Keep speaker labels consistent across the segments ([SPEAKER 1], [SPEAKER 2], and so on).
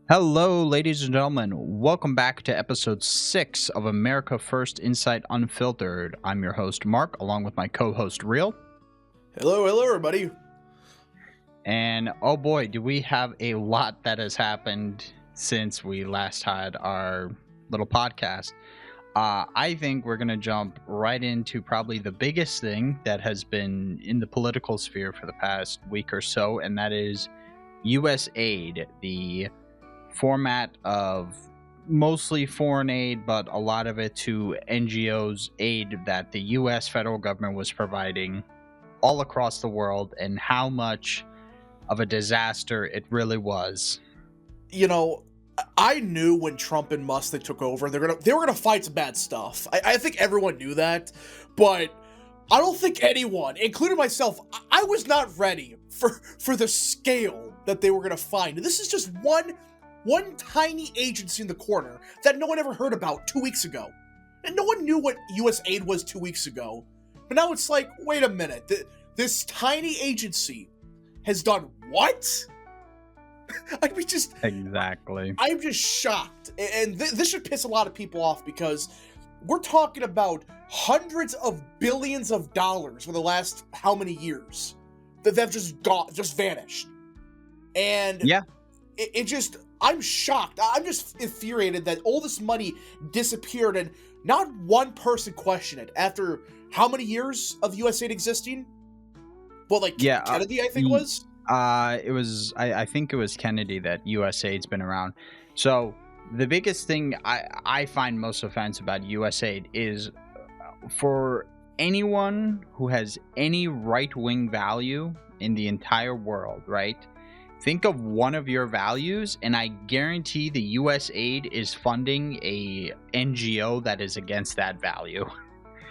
[SPEAKER 1] Hello, ladies and gentlemen. Welcome back to episode 6 of America First Insight Unfiltered. I'm your host, Mark, along with my co host, Real.
[SPEAKER 2] Hello, everybody.
[SPEAKER 1] And oh boy, do we have a lot that has happened since we last had our little podcast. I think we're going to jump right into probably the biggest thing that has been in the political sphere for the past week or so, and that is USAID, the format of mostly foreign aid, but a lot of it to NGOs aid that the U.S. federal government was providing all across the world, and how much of a disaster it really was.
[SPEAKER 2] You know, I knew when Trump and Musk they took over, they were gonna fight some bad stuff. I think everyone knew that, but I don't think anyone, including myself, I was not ready for the scale that they were gonna find. This is just one tiny agency in the corner that no one ever heard about 2 weeks ago. And no one knew what USAID was 2 weeks ago. But now it's like, wait a minute, this tiny agency has done what?
[SPEAKER 1] Exactly.
[SPEAKER 2] I'm just shocked. And this should piss a lot of people off because we're talking about hundreds of billions of dollars for the last how many years that they've just vanished. And
[SPEAKER 1] Yeah.
[SPEAKER 2] I'm shocked. I'm just infuriated that all this money disappeared and not one person questioned it after how many years of USAID existing? Well, Kennedy, I think was?
[SPEAKER 1] I think it was Kennedy that USAID's been around. So the biggest thing I find most offensive about USAID is for anyone who has any right-wing value in the entire world, right? Think of one of your values, and I guarantee the USAID is funding a NGO that is against that value.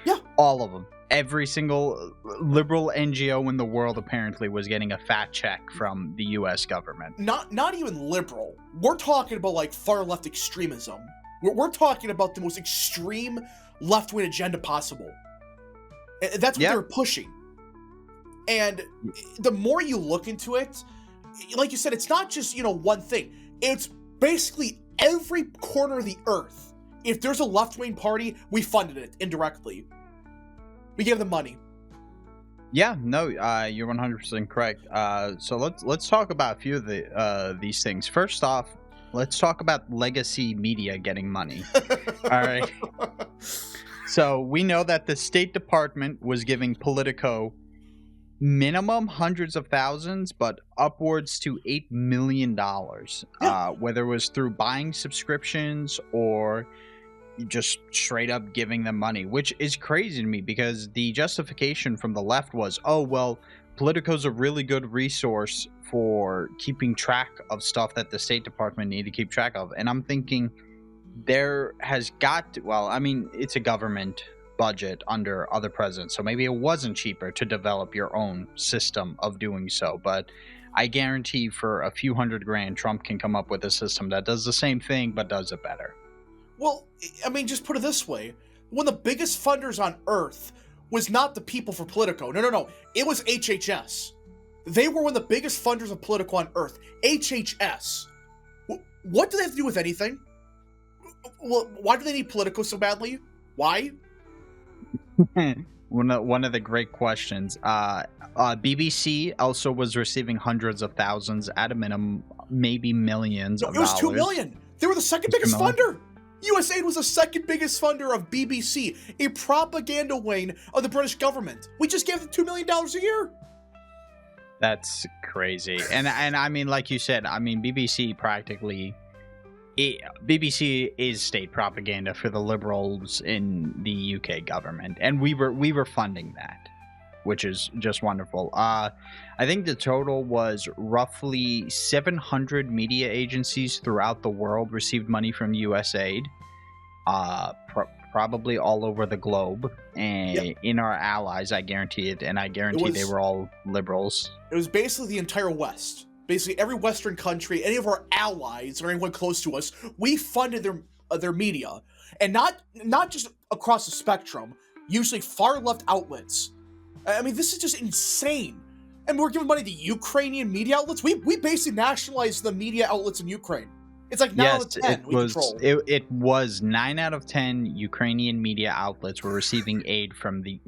[SPEAKER 2] Yeah.
[SPEAKER 1] All of them. Every single liberal NGO in the world apparently was getting a fat check from the US government.
[SPEAKER 2] Not even liberal. We're talking about like far left extremism. We're talking about the most extreme left-wing agenda possible. And that's what they're pushing. And the more you look into it, like you said, it's not just, one thing. It's basically every corner of the earth. If there's a left-wing party, we funded it indirectly. We gave them money.
[SPEAKER 1] Yeah, no, you're 100% correct. So let's talk about a few of these things. First off, let's talk about legacy media getting money. All right. So we know that the State Department was giving Politico minimum hundreds of thousands, but upwards to $8 million, whether it was through buying subscriptions or just straight up giving them money, which is crazy to me because the justification from the left was, oh, well, Politico's a really good resource for keeping track of stuff that the State Department need to keep track of. And I'm thinking there has got to, well, I mean, it's a government budget under other presidents, so maybe it wasn't cheaper to develop your own system of doing so, but I guarantee for a few $100,000 Trump can come up with a system that does the same thing but does it better.
[SPEAKER 2] Well, I mean, just put it this way. One of the biggest funders on earth was not the people for Politico. No. It was HHS. They were one of the biggest funders of Politico on earth. HHS. What do they have to do with anything? Well, why do they need Politico so badly? Why?
[SPEAKER 1] One of the great questions. BBC also was receiving hundreds of thousands at a minimum, maybe millions of dollars.
[SPEAKER 2] It was $2 million. They were the second biggest funder. USAID was the second biggest funder of BBC, a propaganda wing of the British government. We just gave them $2 million a year.
[SPEAKER 1] That's crazy. And I mean, like you said, I mean, BBC is state propaganda for the liberals in the UK government, and we were funding that, which is just wonderful. I think the total was roughly 700 media agencies throughout the world received money from USAID, probably all over the globe, and in our allies, I guarantee it, and I guarantee they were all liberals.
[SPEAKER 2] It was basically the entire West. Basically, every Western country, any of our allies or anyone close to us, we funded their media, and not just across the spectrum. Usually, far left outlets. I mean, this is just insane. And we're giving money to Ukrainian media outlets. We basically nationalized the media outlets in Ukraine. It's like 9 out of
[SPEAKER 1] Yes,
[SPEAKER 2] 10 we control.
[SPEAKER 1] it was 9 out of 10 Ukrainian media outlets were receiving aid from the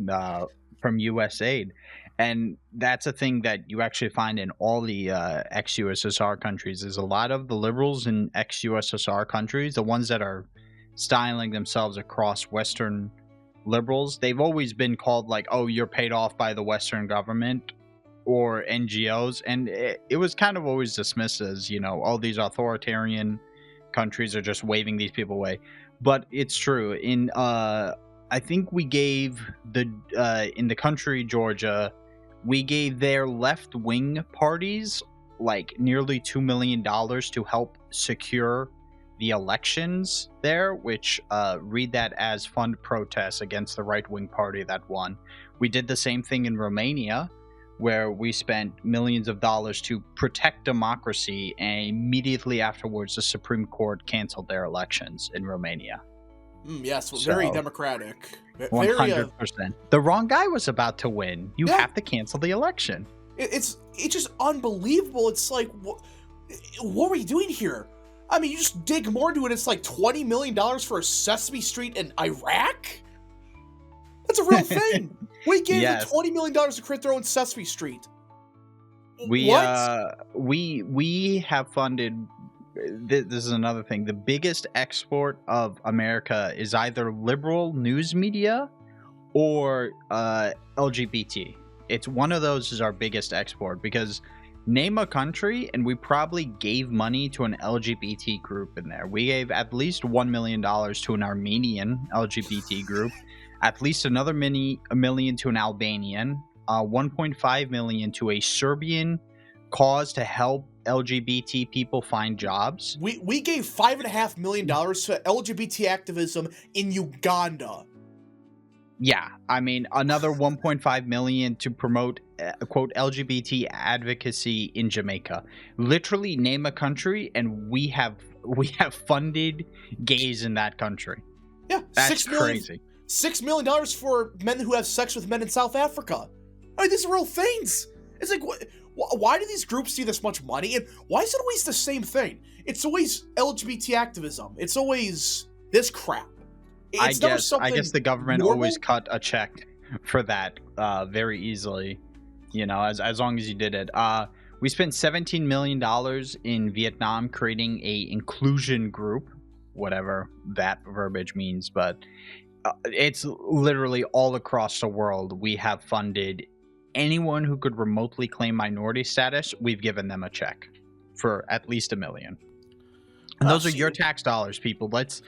[SPEAKER 1] from USAID, and that's a thing that you actually find in all the ex-USSR countries. Is a lot of the liberals in ex-USSR countries, the ones that are styling themselves across Western liberals, they've always been called like, oh, you're paid off by the Western government or NGOs, and it was kind of always dismissed as, you know, all these authoritarian countries are just waving these people away. But it's true. In I think we gave the in the country Georgia, we gave their left-wing parties like nearly $2 million to help secure the elections there, which read that as fund protests against the right-wing party that won. We did the same thing in Romania, where we spent millions of dollars to protect democracy, and immediately afterwards the Supreme Court canceled their elections in Romania.
[SPEAKER 2] Yes, very democratic. Very,
[SPEAKER 1] 100%. The wrong guy was about to win. You
[SPEAKER 2] Yeah.
[SPEAKER 1] have to cancel the election.
[SPEAKER 2] It's just unbelievable. It's like, what were you doing here? I mean, you just dig more into it. It's like $20 million for a Sesame Street in Iraq? That's a real thing. We gave them $20 million to create their own Sesame Street.
[SPEAKER 1] We
[SPEAKER 2] What?
[SPEAKER 1] we have funded. This is another thing. The biggest export of America is either liberal news media or LGBT. It's one of those is our biggest export, because name a country and we probably gave money to an LGBT group in there. We gave at least $1 million to an Armenian LGBT group, at least another $1 million to an Albanian, 1.5 million to a Serbian cause to help LGBT people find jobs.
[SPEAKER 2] We gave $5.5 million to LGBT activism in Uganda.
[SPEAKER 1] Yeah, I mean, another 1.5 million to promote quote LGBT advocacy in Jamaica. Literally name a country and we have funded gays in that country.
[SPEAKER 2] Yeah,
[SPEAKER 1] That's crazy.
[SPEAKER 2] $6 million for men who have sex with men in South Africa. I mean, these are real things. It's like, why do these groups see this much money? And why is it always the same thing? It's always LGBT activism. It's always this crap.
[SPEAKER 1] I guess the government
[SPEAKER 2] normal?
[SPEAKER 1] always cut a check for that very easily, you know, as long as you did it. We spent $17 million in Vietnam creating a inclusion group, whatever that verbiage means, but it's literally all across the world. We have funded anyone who could remotely claim minority status. We've given them a check for at least $1 million. And those are your tax dollars, people. Let's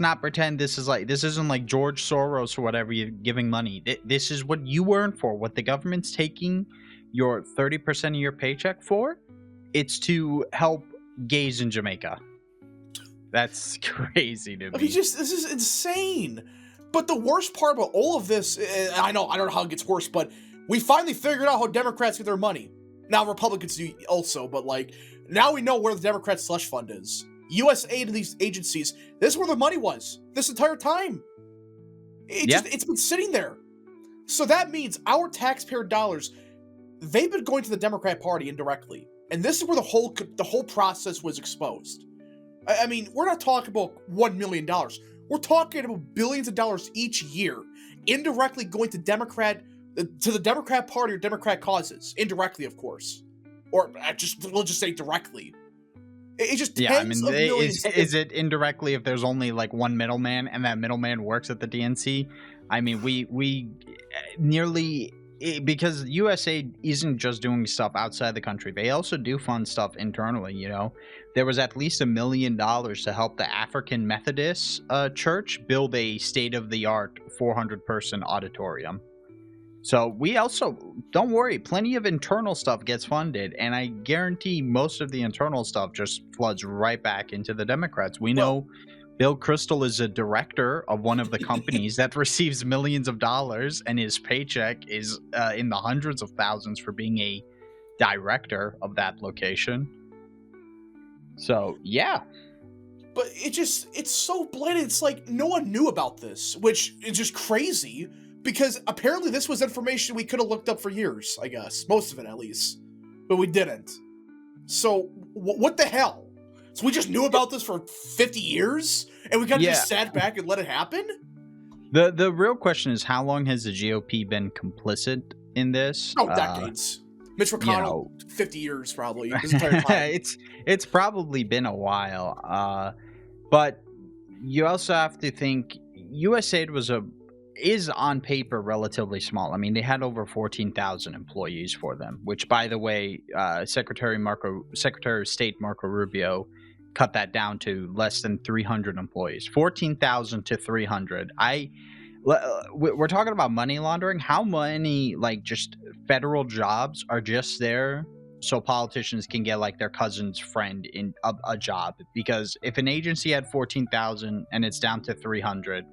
[SPEAKER 1] not pretend this isn't like George Soros or whatever you're giving money. This is what you earn for. What the government's taking your 30% of your paycheck for, it's to help gays in Jamaica. That's crazy to me.
[SPEAKER 2] I mean, this is insane. But the worst part about all of this, I don't know how it gets worse, but we finally figured out how Democrats get their money. Now Republicans do also, but like now we know where the Democrat slush fund is. USAID and these agencies, this is where the money was this entire time. It's been sitting there. So that means our taxpayer dollars, they've been going to the Democrat Party indirectly. And this is where the whole process was exposed. I mean, we're not talking about $1 million. We're talking about billions of dollars each year indirectly going to the Democrat Party or Democrat causes. Indirectly, of course. Or we'll just say directly. It's just tens of millions.
[SPEAKER 1] Is it indirectly if there's only like one middleman and that middleman works at the DNC? I mean, we nearly, because USAID isn't just doing stuff outside the country. They also do fund stuff internally, you know. There was at least $1 million to help the African Methodist Church build a state-of-the-art 400-person auditorium. So we also, don't worry, plenty of internal stuff gets funded, and I guarantee most of the internal stuff just floods right back into the Democrats. We know Bill Kristol is a director of one of the companies that receives millions of dollars, and his paycheck is in the hundreds of thousands for being a director of that location. So, yeah.
[SPEAKER 2] But it's so blatant. It's like no one knew about this, which is just crazy. Because apparently this was information we could have looked up for years, I guess. Most of it, at least. But we didn't. So, what the hell? So we just knew about this for 50 years, and we kind of just sat back and let it happen?
[SPEAKER 1] The real question is, how long has the GOP been complicit in this?
[SPEAKER 2] Oh, decades. Mitch McConnell, 50 years probably. His entire time.
[SPEAKER 1] It's probably been a while. But you also have to think USAID is on paper relatively small. I mean, they had over 14,000 employees for them, which, by the way, Secretary of State Marco Rubio cut that down to less than 300 employees. 14,000 to 300. We're talking about money laundering. How many just federal jobs are just there so politicians can get their cousin's friend in a job? Because if an agency had 14,000 and it's down to 300,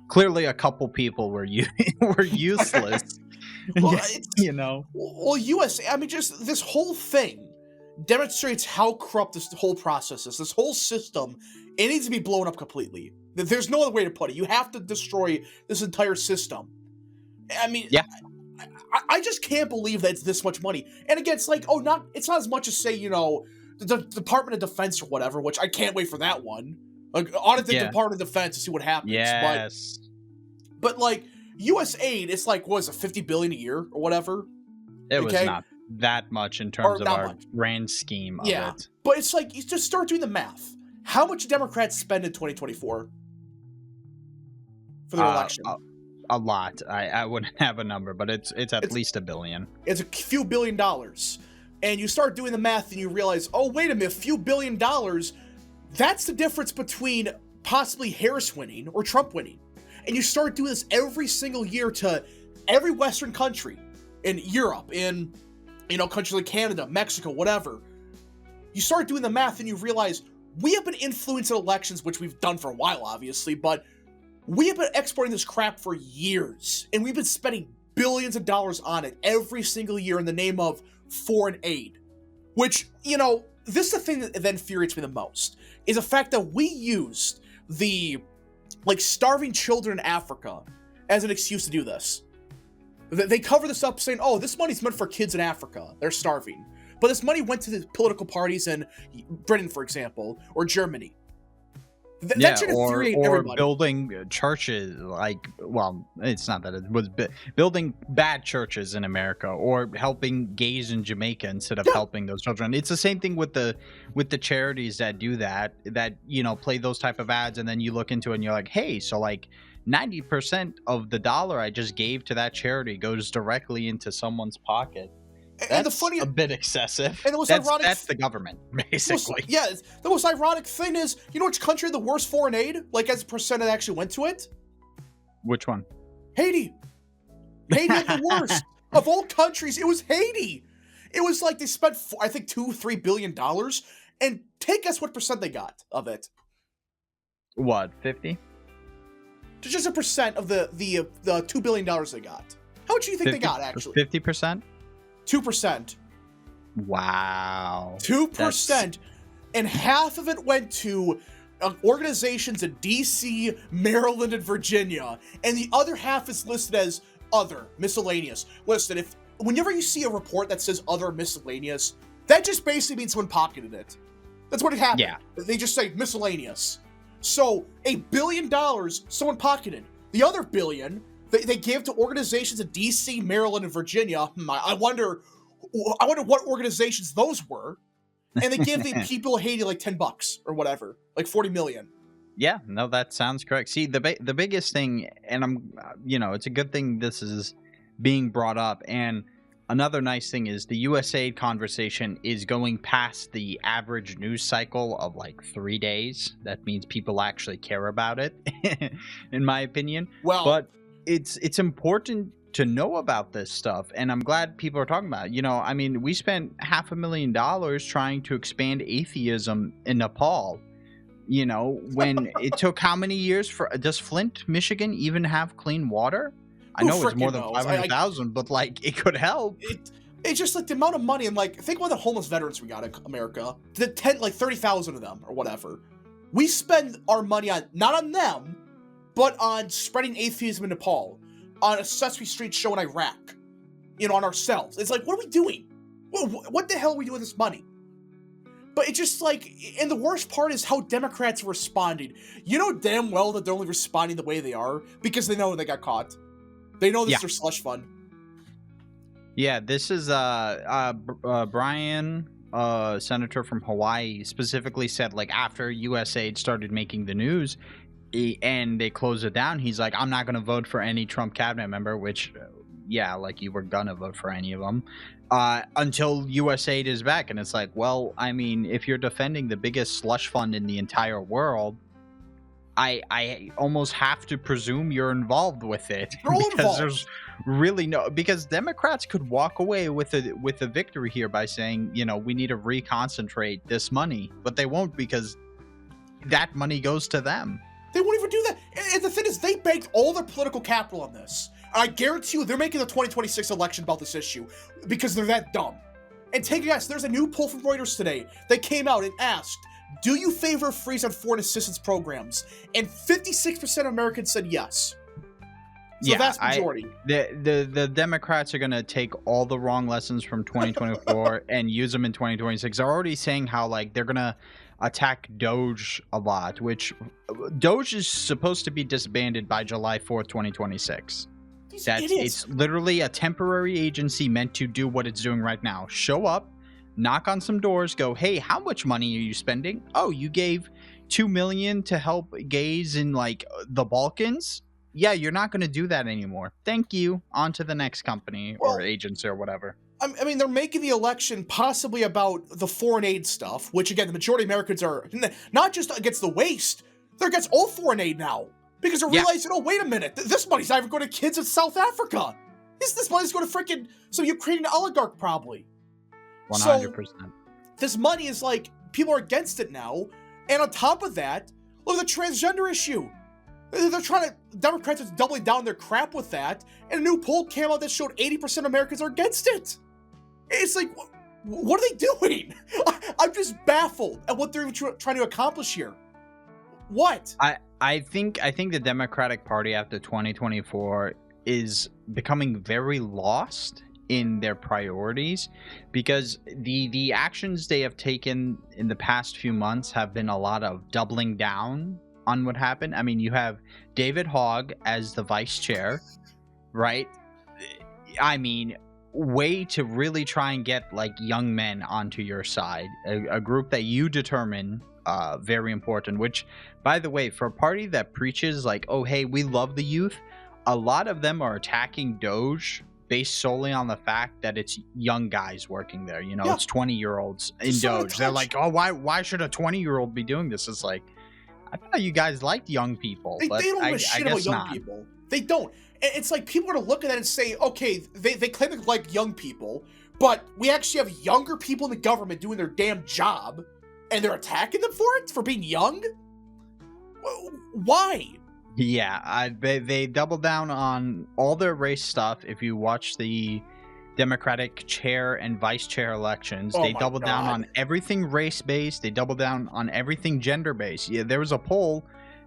[SPEAKER 1] clearly a couple people were useless.
[SPEAKER 2] Well,
[SPEAKER 1] Well,
[SPEAKER 2] USA, I mean, just this whole thing demonstrates how corrupt this whole process is. This whole system, it needs to be blown up completely. There's no other way to put it. You have to destroy this entire system. I mean, I just can't believe that it's this much money. And again, it's it's not as much as, say, the Department of Defense or whatever, which I can't wait for that one. Audit the Department of Defense to see what happens.
[SPEAKER 1] Yes.
[SPEAKER 2] But USAID, it's what is it, $50 billion a year or whatever?
[SPEAKER 1] It was not that much in terms of our grand scheme of it.
[SPEAKER 2] But it's you just start doing the math. How much Democrats spend in 2024 for their election?
[SPEAKER 1] A lot. I wouldn't have a number, but it's at least $1 billion.
[SPEAKER 2] It's a few $1 billion. And you start doing the math and you realize, oh, wait a minute, a few $1 billion, that's the difference between possibly Harris winning or Trump winning. And you start doing this every single year to every Western country, in Europe, in countries like Canada, Mexico, whatever. You start doing the math and you realize we have been influencing elections, which we've done for a while, obviously, but we have been exporting this crap for years, and we've been spending billions of dollars on it every single year in the name of foreign aid. Which, this is the thing that infuriates me the most, is the fact that we used the starving children in Africa as an excuse to do this. They cover this up saying, oh, this money's meant for kids in Africa. They're starving. But this money went to the political parties in Britain, for example, or Germany. That should infuriate everybody.
[SPEAKER 1] Or building churches, it's not that. It was building bad churches in America, or helping gays in Jamaica instead of helping those children. It's the same thing with the charities that do that play those type of ads, and then you look into it and you're like, hey, so 90% of the dollar I just gave to that charity goes directly into someone's pocket. That's a bit excessive.
[SPEAKER 2] And
[SPEAKER 1] that's the government, basically.
[SPEAKER 2] The most ironic thing is, which country had the worst foreign aid? As a percent that actually went to it?
[SPEAKER 1] Which one?
[SPEAKER 2] Haiti. Haiti had the worst. Of all countries, it was Haiti. It was they spent, I think, $2-3 billion. And guess what percent they got of it?
[SPEAKER 1] What, 50?
[SPEAKER 2] Just a percent of the $2 billion they got. How much do you think they got, actually?
[SPEAKER 1] 50%?
[SPEAKER 2] 2%.
[SPEAKER 1] Wow.
[SPEAKER 2] 2%. And half of it went to organizations in DC, Maryland, and Virginia. And the other half is listed as other, miscellaneous. Listen, whenever you see a report that says other miscellaneous, that just basically means someone pocketed it. That's what it happened. Yeah. They just say miscellaneous. So, $1 billion someone pocketed. The other $1 billion they gave to organizations in DC, Maryland, and Virginia. I wonder what organizations those were. And they gave the people of Haiti $10 or whatever, $40 million.
[SPEAKER 1] Yeah, no, that sounds correct. See, the biggest thing, and I'm, it's a good thing this is being brought up. And another nice thing is the USAID conversation is going past the average news cycle of 3 days. That means people actually care about it, in my opinion.
[SPEAKER 2] Well,
[SPEAKER 1] but it's important to know about this stuff, and I'm glad people are talking about it. We spent $500,000 trying to expand atheism in Nepal. When it took how many years does Flint, Michigan even have clean water? I know it's more than 500,000, but it could help.
[SPEAKER 2] It's just the amount of money, and think about the homeless veterans we got in America. 30,000 of them or whatever. We spend our money on, not on them, but on spreading atheism in Nepal, on a Sesame Street show in Iraq, on ourselves. It's what are we doing? What the hell are we doing with this money? But it's just like, and the worst part is how Democrats are responding. You know damn well that they're only responding the way they are because they know they got caught. They know this is their slush fund.
[SPEAKER 1] Yeah, this is Brian, senator from Hawaii, specifically said, like, after USAID started making the news and they closed it down, he's like, I'm not going to vote for any Trump cabinet member, which, yeah, like, you were going to vote for any of them until USAID is back. And it's like, well, I mean, if you're defending the biggest slush fund in the entire world, I almost have to presume you're involved with it because there's really because Democrats could walk away with a victory here by saying, you know, we need to reconcentrate this money, but they won't because that money goes to them.
[SPEAKER 2] They won't even do that. And the thing is, they banked all their political capital on this. I guarantee you they're making the 2026 election about this issue because they're that dumb. And take a guess, there's a new poll from Reuters today. They came out and asked, do you favor a freeze on foreign assistance programs? And 56% of Americans said yes. So vast majority.
[SPEAKER 1] The Democrats are going to take all the wrong lessons from 2024 and use them in 2026. They're already saying how, like, they're going to attack Doge a lot, which Doge is supposed to be disbanded by July 4th, 2026. It's literally a temporary agency meant to do what it's doing right now. Show up, knock on some doors, go, hey, how much money are you spending? Oh, you gave $2 million to help gays in, like, the Balkans? Yeah, you're not going to do that anymore. Thank you. On to the next company or agency or whatever.
[SPEAKER 2] I mean, they're making the election possibly about the foreign aid stuff, which, again, the majority of Americans are not just against the waste, they're against all foreign aid now. Because they're realizing, oh, wait a minute, this money's not even going to kids in South Africa. This money's going to freaking some Ukrainian oligarch, probably.
[SPEAKER 1] 100%.
[SPEAKER 2] So, this money is like, people are against it now. And on top of that, look at the transgender issue. They're trying to, Democrats are doubling down their crap with that. And a new poll came out that showed 80% of Americans are against it. It's like, what are they doing? I'm just baffled at what they're trying to accomplish here. What?
[SPEAKER 1] I think the Democratic Party after 2024 is becoming very lost in their priorities because the actions they have taken in the past few months have been a lot of doubling down on what happened. I mean, you have David Hogg as the vice chair, right? I mean, way to really try and get, like, young men onto your side, a group that you determine very important, which, by the way, for a party that preaches like, oh, hey, we love the youth, a lot of them are attacking Doge based solely on the fact that it's young guys working there. You know, it's 20-year-olds in Doge. They're like, oh, why should a 20-year-old be doing this? It's like, I thought you guys liked young people.
[SPEAKER 2] They don't give a shit about young people. They don't. It's like people are going to look at that and say, okay, they claim they like young people, but we actually have younger people in the government doing their damn job, and they're attacking them for it? For being young? Why?
[SPEAKER 1] Yeah, they double down on all their race stuff. If you watch the Democratic chair and vice chair elections, they double down on everything race-based. They double down on everything gender-based. Yeah, there was a poll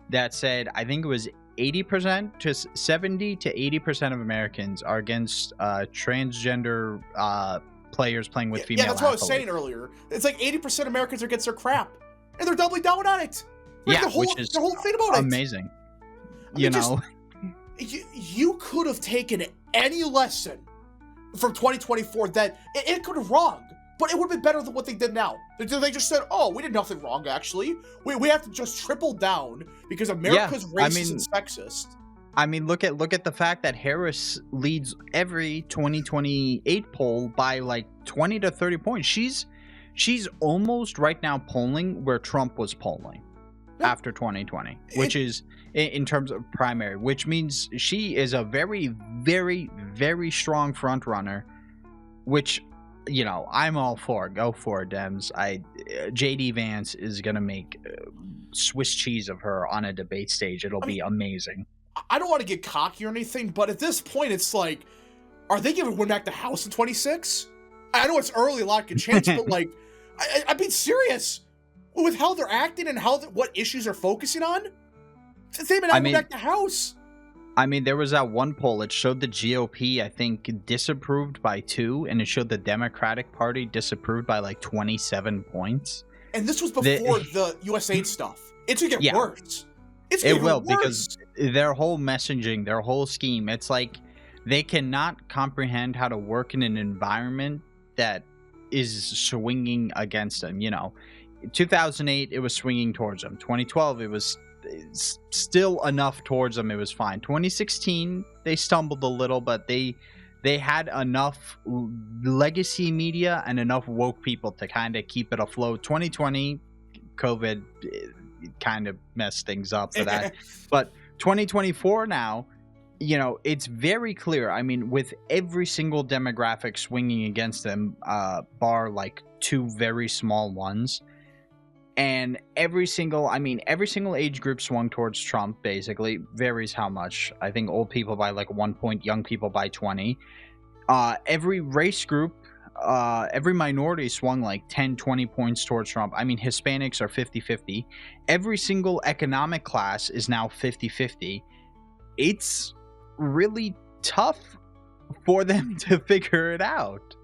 [SPEAKER 1] that said, I think it was 80% to 70 to 80% of Americans are against transgender players playing with female athletes.
[SPEAKER 2] Yeah, that's what I was saying earlier. It's like 80% of Americans are against their crap, and they're doubling down on it.
[SPEAKER 1] Yeah, which is
[SPEAKER 2] the whole thing about
[SPEAKER 1] amazing.
[SPEAKER 2] You could have taken any lesson from 2024 that it could have wronged, but it would have been better than what they did now. They just said, oh, we did nothing wrong, actually. We have to just triple down because America's racist and sexist.
[SPEAKER 1] I mean, look at the fact that Harris leads every 2028 poll by like 20 to 30 points. She's almost right now polling where Trump was polling after 2020, which is in terms of primary, which means she is a very, very, very strong front runner, which, you know, I'm all for. Go for it, Dems. JD Vance is going to make Swiss cheese of her on a debate stage. It'll be amazing.
[SPEAKER 2] I don't want to get cocky or anything, but at this point, it's like, are they giving win back the House in 26? I know it's early, a lot can change, but like, I'm being serious. With how they're acting and what issues they're focusing on, they've been out back the House.
[SPEAKER 1] I mean, there was that one poll. It showed the GOP, I think, disapproved by 2, and it showed the Democratic Party disapproved by like 27 points.
[SPEAKER 2] And this was before the USAID stuff. It's gonna get worse. It's gonna
[SPEAKER 1] It will,
[SPEAKER 2] get
[SPEAKER 1] because their whole messaging, their whole scheme, it's like they cannot comprehend how to work in an environment that is swinging against them. You know, 2008, it was swinging towards them. 2012, it was still enough towards them. It was fine. 2016, they stumbled a little, but they had enough legacy media and enough woke people to kind of keep it afloat. 2020, COVID kind of messed things up for that. But 2024 now, you know, it's very clear. I mean, with every single demographic swinging against them, bar like two very small ones, and every single age group swung towards Trump. Basically, varies how much. I think old people by like 1 point, young people by 20. Every race group, every minority swung like 10, 20 points towards Trump. I mean, Hispanics are 50-50. Every single economic class is now 50-50. It's really tough for them to figure it out.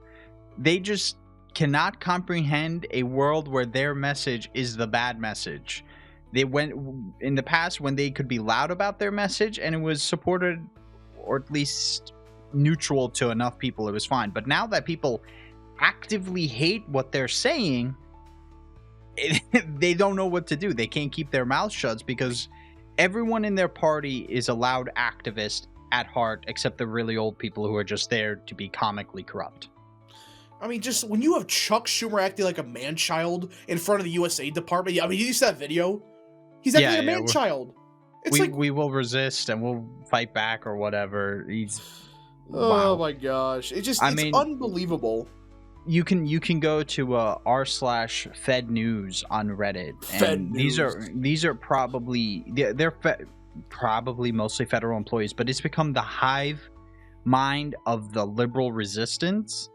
[SPEAKER 1] They just cannot comprehend a world where their message is the bad message. They went in the past when they could be loud about their message and it was supported, or at least neutral to enough people, it was fine. But now that people actively hate what they're saying, they don't know what to do. They can't keep their mouths shut because everyone in their party is a loud activist at heart, except the really old people who are just there to be comically corrupt.
[SPEAKER 2] I mean, just when you have Chuck Schumer acting like a man-child in front of the USAID department, I mean, you see that video? He's acting like a man-child.
[SPEAKER 1] We will resist and we'll fight back or whatever.
[SPEAKER 2] Oh my gosh. It's unbelievable.
[SPEAKER 1] You can go to r/Fed News on Reddit, and these are probably probably mostly federal employees, but it's become the hive mind of the liberal resistance,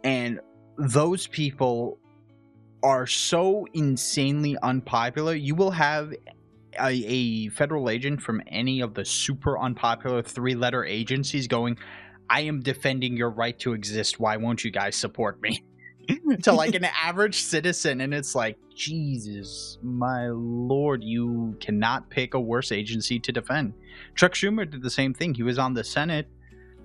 [SPEAKER 1] and those people are so insanely unpopular. You will have a federal agent from any of the super unpopular 3-letter agencies going, "I am defending your right to exist. Why won't you guys support me?" to like an average citizen. And it's like, Jesus, my Lord, you cannot pick a worse agency to defend. Chuck Schumer did the same thing. He was on the Senate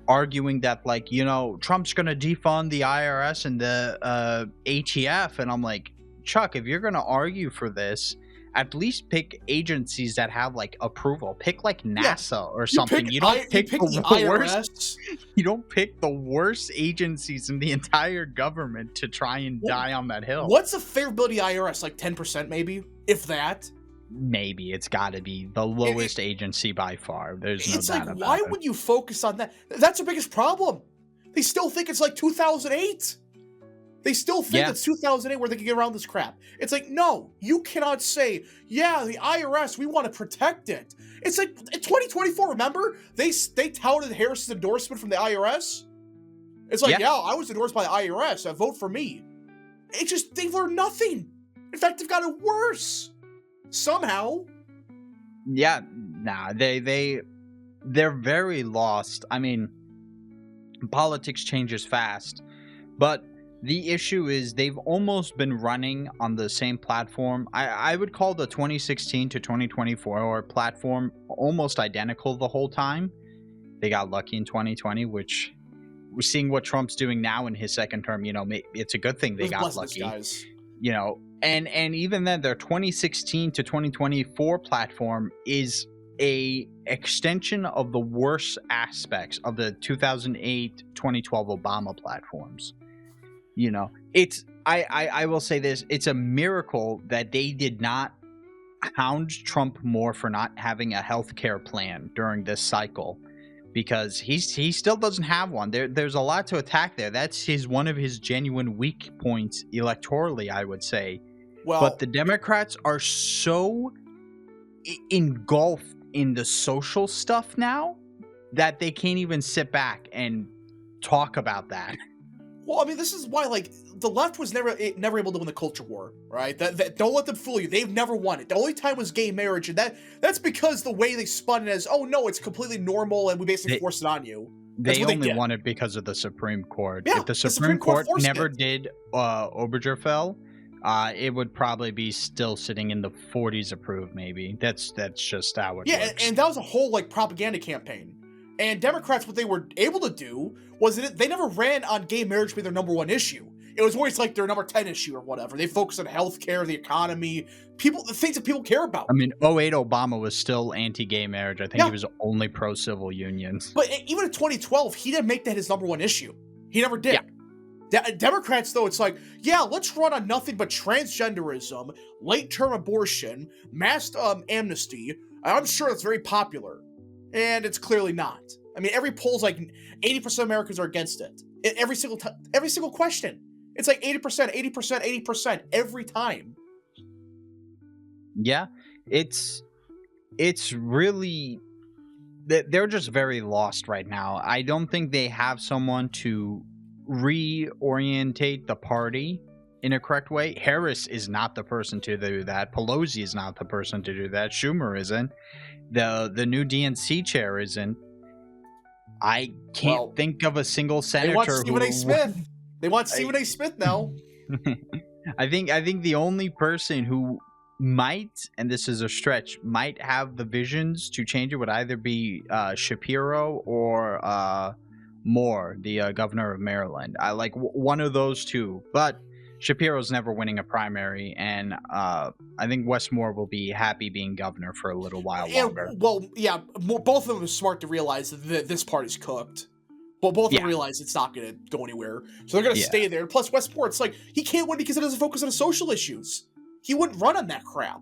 [SPEAKER 1] arguing that, like, you know, Trump's going to defund the IRS and the ATF. And I'm like, Chuck, if you're going to argue for this, at least pick agencies that have like approval. Pick like NASA or something. You don't pick the worst. You don't pick the worst agencies in the entire government to try and die on that hill.
[SPEAKER 2] What's the favorability IRS? Like 10%, maybe, if that.
[SPEAKER 1] Maybe it's got to be the lowest agency by far. There's no doubt about it.
[SPEAKER 2] Why would you focus on that? That's the biggest problem. They still think it's like 2008. They still think it's 2008 where they can get around this crap. It's like, no, you cannot say, yeah, the IRS, we want to protect it. It's like, in 2024, remember? They touted Harris's endorsement from the IRS. It's like, yeah, I was endorsed by the IRS. Vote for me. It's just, they've learned nothing. In fact, they've got it worse. Somehow.
[SPEAKER 1] Yeah, nah, they're very lost. I mean, politics changes fast, but the issue is they've almost been running on the same platform. I would call the 2016 to 2024 platform almost identical the whole time. They got lucky in 2020, which we're seeing what Trump's doing now in his second term. You know, it's a good thing they got lucky. Guys. You know, and even then, their 2016 to 2024 platform is a extension of the worst aspects of the 2008-2012 Obama platforms. You know, it's I will say this, it's a miracle that they did not hound Trump more for not having a healthcare plan during this cycle, because he still doesn't have one. There's a lot to attack there. That's one of his genuine weak points electorally, I would say. Well, but the Democrats are so engulfed in the social stuff now that they can't even sit back and talk about that.
[SPEAKER 2] Well, I mean, this is why, like, the left was never able to win the culture war, right? That don't let them fool you. They've never won it. The only time was gay marriage, and that's because the way they spun it as, oh no, it's completely normal, and we basically forced it on you.
[SPEAKER 1] They only won it because of the Supreme Court. Yeah, if the Supreme Court never did Obergefell, it would probably be still sitting in the 40s approved. Maybe that's just how it works.
[SPEAKER 2] And that was a whole like propaganda campaign. And Democrats, what they were able to do was that they never ran on gay marriage being their number one issue. It was always like their number 10 issue or whatever. They focused on healthcare, the economy, the things that people care about.
[SPEAKER 1] I mean, 2008 Obama was still anti-gay marriage. I think he was only pro-civil unions.
[SPEAKER 2] But even in 2012, he didn't make that his number one issue. He never did. Democrats, though, it's like, let's run on nothing but transgenderism, late-term abortion, mass amnesty. I'm sure it's very popular. And it's clearly not. I mean, every poll's like 80% of Americans are against it. Every single question. It's like 80%, 80%, 80% every time.
[SPEAKER 1] Yeah, it's really, they're just very lost right now. I don't think they have someone to reorientate the party in a correct way. Harris is not the person to do that. Pelosi is not the person to do that. Schumer isn't. The new DNC chair isn't. I can't think of a single senator.
[SPEAKER 2] They want Stephen A. Smith. They want Stephen A. Smith now.
[SPEAKER 1] I think the only person who might, and this is a stretch, might have the visions to change it would either be Shapiro or Moore, the governor of Maryland. I like one of those two, but Shapiro's never winning a primary, and I think Wes Moore will be happy being governor for a little while longer.
[SPEAKER 2] Well, yeah, both of them are smart to realize that this party's cooked. Well, both of them realize it's not going to go anywhere, so they're going to stay there. Plus, Wes Moore, it's like he can't win because he doesn't focus on social issues. He wouldn't run on that crap.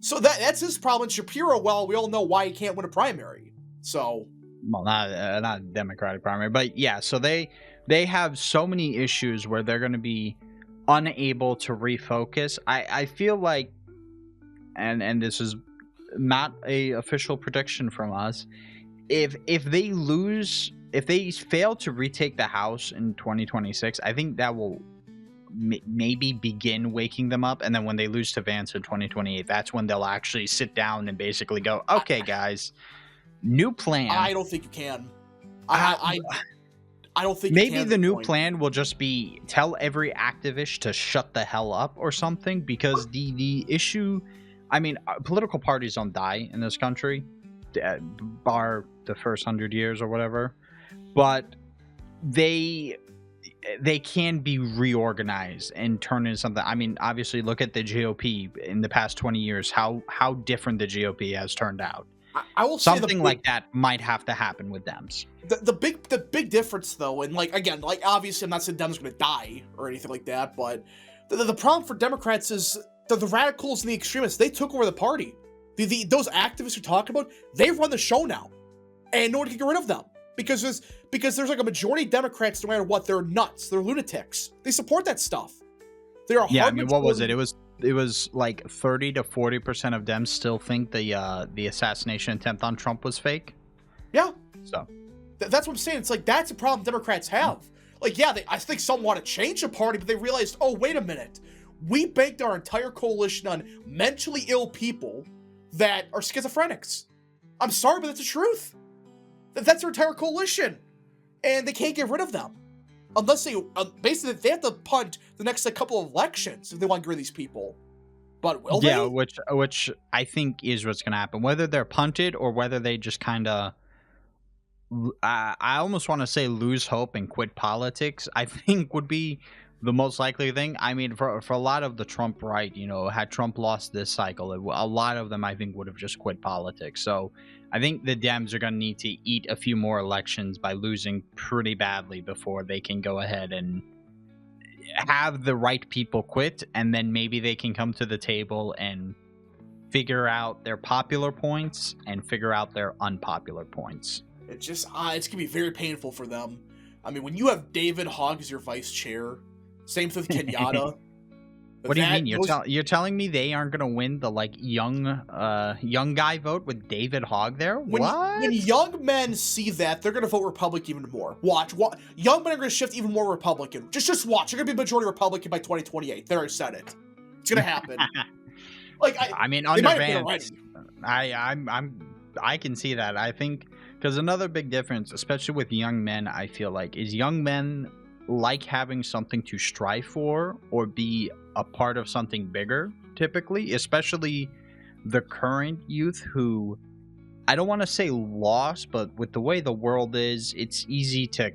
[SPEAKER 2] So that's his problem. Shapiro, well, we all know why he can't win a primary. So,
[SPEAKER 1] well, not a Democratic primary, but yeah. So they have so many issues where they're going to be unable to refocus. I feel like, and this is not a official prediction from us, if they fail to retake the House in 2026, I think that will maybe begin waking them up. And then when they lose to Vance in 2028, that's when they'll actually sit down and basically go, okay, guys, new plan.
[SPEAKER 2] I don't think you can. I don't think
[SPEAKER 1] maybe the new plan will just be tell every activist to shut the hell up or something, because the issue, I mean, political parties don't die in this country, bar the first 100 years or whatever, but they can be reorganized and turn into something. I mean, obviously, look at the GOP in the past 20 years, how different the GOP has turned out.
[SPEAKER 2] I will say
[SPEAKER 1] something like that might have to happen with Dems.
[SPEAKER 2] The big difference, though, and like again, like obviously, I'm not saying Dems are going to die or anything like that, but the problem for Democrats is the radicals and the extremists. They took over the party. Those activists you're talking about, they run the show now, and no one can get rid of them because there's like a majority of Democrats, no matter what, they're nuts, they're lunatics. They support that stuff. They're
[SPEAKER 1] I mean, what was it? It was like 30 to 40% of Dems still think the assassination attempt on Trump was fake.
[SPEAKER 2] Yeah.
[SPEAKER 1] So
[SPEAKER 2] that's what I'm saying. It's like that's a problem Democrats have. Like, I think some want to change the party, but they realized, oh, wait a minute. We banked our entire coalition on mentally ill people that are schizophrenics. I'm sorry, but that's the truth. That's their entire coalition. And they can't get rid of them. Unless they, basically, they have to punt the next couple of elections if they want to get rid of these people. But will they?
[SPEAKER 1] Yeah, which I think is what's going to happen. Whether they're punted or whether they just kind of, I almost want to say lose hope and quit politics, I think would be the most likely thing. I mean, for a lot of the Trump right, had Trump lost this cycle, a lot of them, I think, would have just quit politics. So I think the Dems are going to need to eat a few more elections by losing pretty badly before they can go ahead and have the right people quit, and then maybe they can come to the table and figure out their popular points and figure out their unpopular points.
[SPEAKER 2] It's just, it's going to be very painful for them. I mean, when you have David Hogg as your vice chair, same with Kenyatta.
[SPEAKER 1] What do you mean? You're telling me they aren't going to win the young guy vote with David Hogg there? What?
[SPEAKER 2] When young men see that, they're going to vote Republican even more. Watch. Young men are going to shift even more Republican. Just watch. They're going to be majority Republican by 2028. There, I said it. It's going to happen.
[SPEAKER 1] I mean, under Vance, I can see that. I think because another big difference, especially with young men, I feel like, is young men like having something to strive for or be a part of something bigger, typically, especially the current youth who, I don't want to say lost, but with the way the world is, it's easy to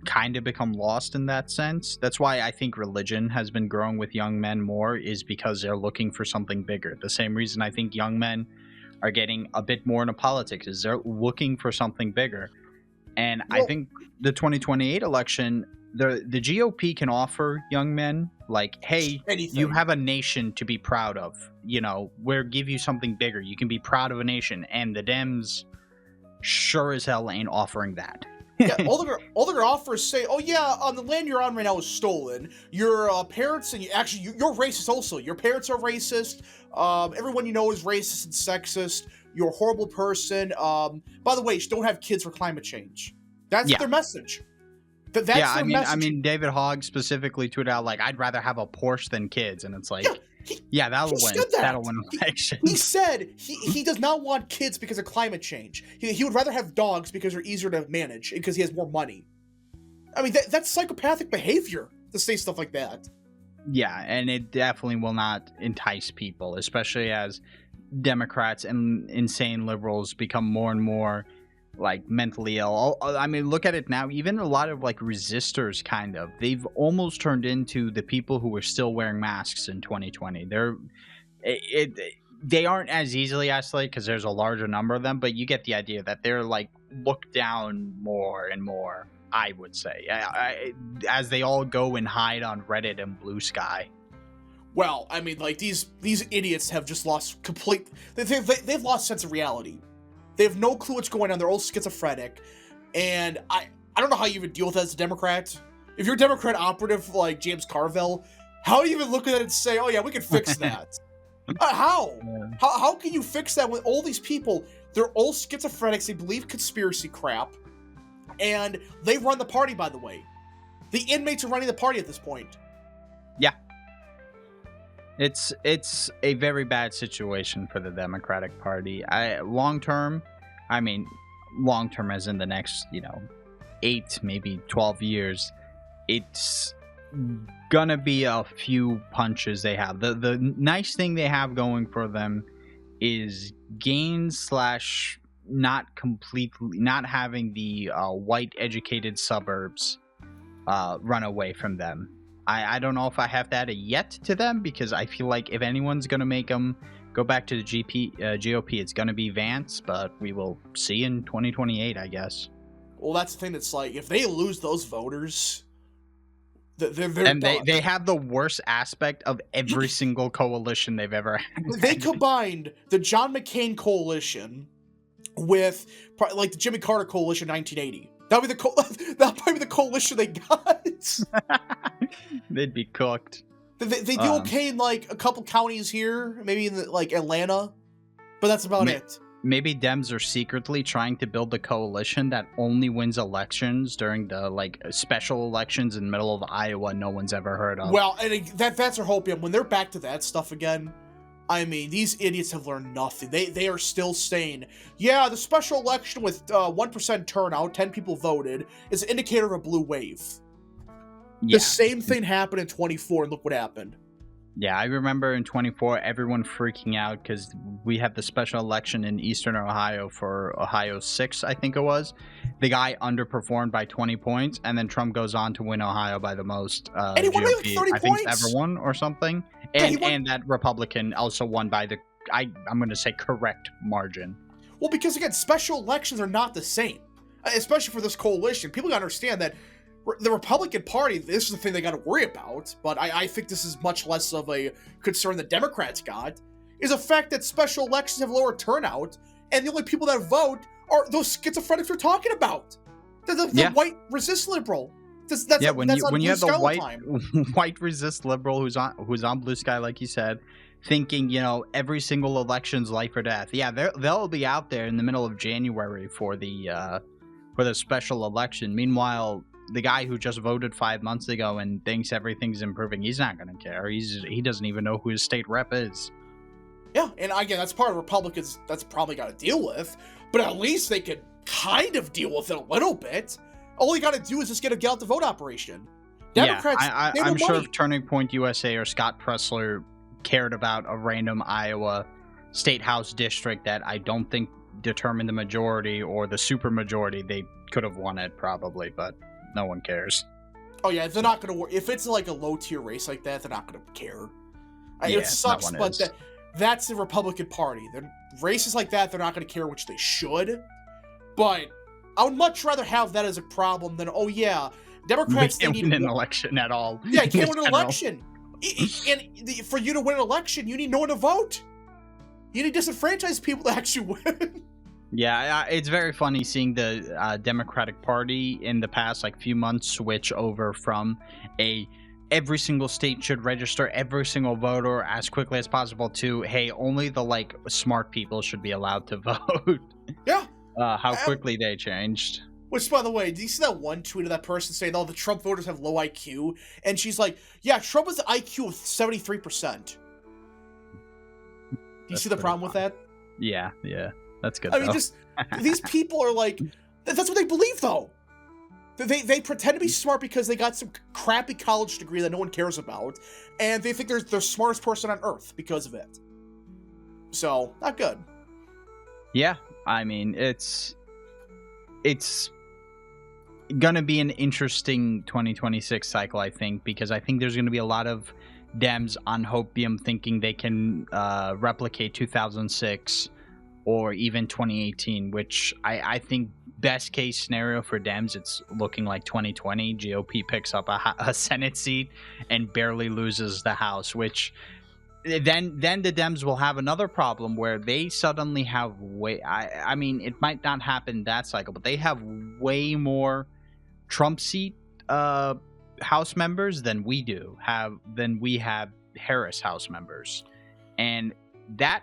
[SPEAKER 1] kind of become lost in that sense. That's why I think religion has been growing with young men more, is because they're looking for something bigger. The same reason I think young men are getting a bit more into politics is they're looking for something bigger. And I think the 2028 election, the GOP can offer young men, like, hey,
[SPEAKER 2] anything.
[SPEAKER 1] You have a nation to be proud of. You know, we'll give you something bigger. You can be proud of a nation. And the Dems sure as hell ain't offering that.
[SPEAKER 2] Yeah, all they're gonna offer is say, oh yeah, the land you're on right now is stolen. Your parents, and you're racist also. Your parents are racist. Everyone you know is racist and sexist. You're a horrible person. By the way, you don't have kids for climate change. That's their message. That's their message.
[SPEAKER 1] I mean, David Hogg specifically tweeted out, like, I'd rather have a Porsche than kids, and it's like, that'll win. That'll win elections.
[SPEAKER 2] He said he does not want kids because of climate change. He would rather have dogs because they're easier to manage and because he has more money. I mean, that's psychopathic behavior to say stuff like that.
[SPEAKER 1] Yeah, and it definitely will not entice people, especially as Democrats and insane liberals become more and more like mentally ill. I mean, look at it now. Even a lot of like resistors, kind of, they've almost turned into the people who are still wearing masks in 2020. They aren't as easily isolated because there's a larger number of them, but you get the idea that they're like looked down more and more, I would say, as they all go and hide on Reddit and Blue Sky.
[SPEAKER 2] Well, I mean, like, these idiots have just lost they've lost sense of reality. They have no clue what's going on. They're all schizophrenic. And I don't know how you even deal with that as a Democrat. If you're a Democrat operative like James Carville, how do you even look at it and say, oh yeah, we can fix that? How? Yeah. How can you fix that when all these people, they're all schizophrenics, they believe conspiracy crap, and they run the party, by the way. The inmates are running the party at this point.
[SPEAKER 1] Yeah. It's a very bad situation for the Democratic Party. Long term as in the next, 8, maybe 12 years, it's gonna be a few punches they have. The nice thing they have going for them is gains / not having the white educated suburbs run away from them. I don't know if I have that yet to them, because I feel like if anyone's going to make them go back to the GOP, it's going to be Vance, but we will see in 2028, I guess.
[SPEAKER 2] Well, that's the thing. That's like, if they lose those voters, they're
[SPEAKER 1] and
[SPEAKER 2] done.
[SPEAKER 1] They have the worst aspect of every single coalition they've ever had.
[SPEAKER 2] They combined the John McCain coalition with like the Jimmy Carter coalition in 1980. That'll probably be the coalition they got.
[SPEAKER 1] They'd be cooked.
[SPEAKER 2] They do okay in like a couple counties here, maybe in like Atlanta, but that's about it.
[SPEAKER 1] Maybe Dems are secretly trying to build a coalition that only wins elections during the like special elections in the middle of Iowa no one's ever heard of.
[SPEAKER 2] Well, and that's their hope. When they're back to that stuff again, I mean, these idiots have learned nothing. They are still saying, yeah, the special election with 1% turnout, 10 people voted, is an indicator of a blue wave. Yeah. The same thing happened in 24, and look what happened.
[SPEAKER 1] Yeah, I remember in 24, everyone freaking out because we had the special election in Eastern Ohio for Ohio 6, I think it was. The guy underperformed by 20 points, and then Trump goes on to win Ohio by the most
[SPEAKER 2] and he won by like 30
[SPEAKER 1] I
[SPEAKER 2] points.
[SPEAKER 1] think ever won or something. And that Republican also won by the, I'm going to say, correct margin.
[SPEAKER 2] Well, because again, special elections are not the same, especially for this coalition. People gotta understand that the Republican Party, this is the thing they got to worry about, but I think this is much less of a concern the Democrats got, is the fact that special elections have lower turnout, and the only people that vote are those schizophrenics we're talking about. The white resist liberal.
[SPEAKER 1] When you have the white resist liberal who's on Blue Sky, like you said, thinking, every single election's life or death. Yeah, they'll be out there in the middle of January for the special election. Meanwhile, the guy who just voted 5 months ago and thinks everything's improving, he's not going to care. He doesn't even know who his state rep is.
[SPEAKER 2] Yeah, and again, that's part of Republicans that's probably got to deal with, but at least they could kind of deal with it a little bit. All you got to do is just get a get out the vote operation. Democrats, they have
[SPEAKER 1] I'm
[SPEAKER 2] the
[SPEAKER 1] sure
[SPEAKER 2] money.
[SPEAKER 1] if Turning Point USA or Scott Pressler cared about a random Iowa state house district that I don't think determined the majority or the supermajority, they could have won it probably, but no one cares.
[SPEAKER 2] Oh yeah, they're not gonna work. If it's like a low tier race like that, they're not gonna care.
[SPEAKER 1] Yeah,
[SPEAKER 2] It sucks,
[SPEAKER 1] that one
[SPEAKER 2] but
[SPEAKER 1] is.
[SPEAKER 2] that's the Republican Party. Races like that, they're not gonna care, which they should. But I would much rather have that as a problem than, oh yeah, Democrats,
[SPEAKER 1] We
[SPEAKER 2] they
[SPEAKER 1] can't
[SPEAKER 2] need
[SPEAKER 1] win an election at all.
[SPEAKER 2] Yeah, you can't
[SPEAKER 1] in
[SPEAKER 2] win an
[SPEAKER 1] general.
[SPEAKER 2] election. For you to win an election, you need no one to vote. You need disenfranchised people to actually win.
[SPEAKER 1] Yeah, it's very funny seeing the Democratic Party in the past like few months switch over from every single state should register every single voter as quickly as possible to, hey, only the like smart people should be allowed to vote.
[SPEAKER 2] Yeah.
[SPEAKER 1] How quickly they changed.
[SPEAKER 2] Which, by the way, do you see that one tweet of that person saying, oh, the Trump voters have low IQ? And she's like, yeah, Trump has an IQ of 73%. Do you see the problem with that?
[SPEAKER 1] Yeah, that's good.
[SPEAKER 2] I mean, just these people are like, that's what they believe, though. They pretend to be smart because they got some crappy college degree that no one cares about, and they think they're the smartest person on earth because of it. So, not good.
[SPEAKER 1] Yeah, I mean, it's gonna be an interesting 2026 cycle, I think, because I think there's gonna be a lot of Dems on hopium thinking they can replicate 2006 or even 2018, which I think best case scenario for Dems, it's looking like 2020. GOP picks up a Senate seat and barely loses the House, which then the Dems will have another problem where they suddenly have I mean, it might not happen that cycle, but they have way more Trump seat House members than we have Harris House members, and that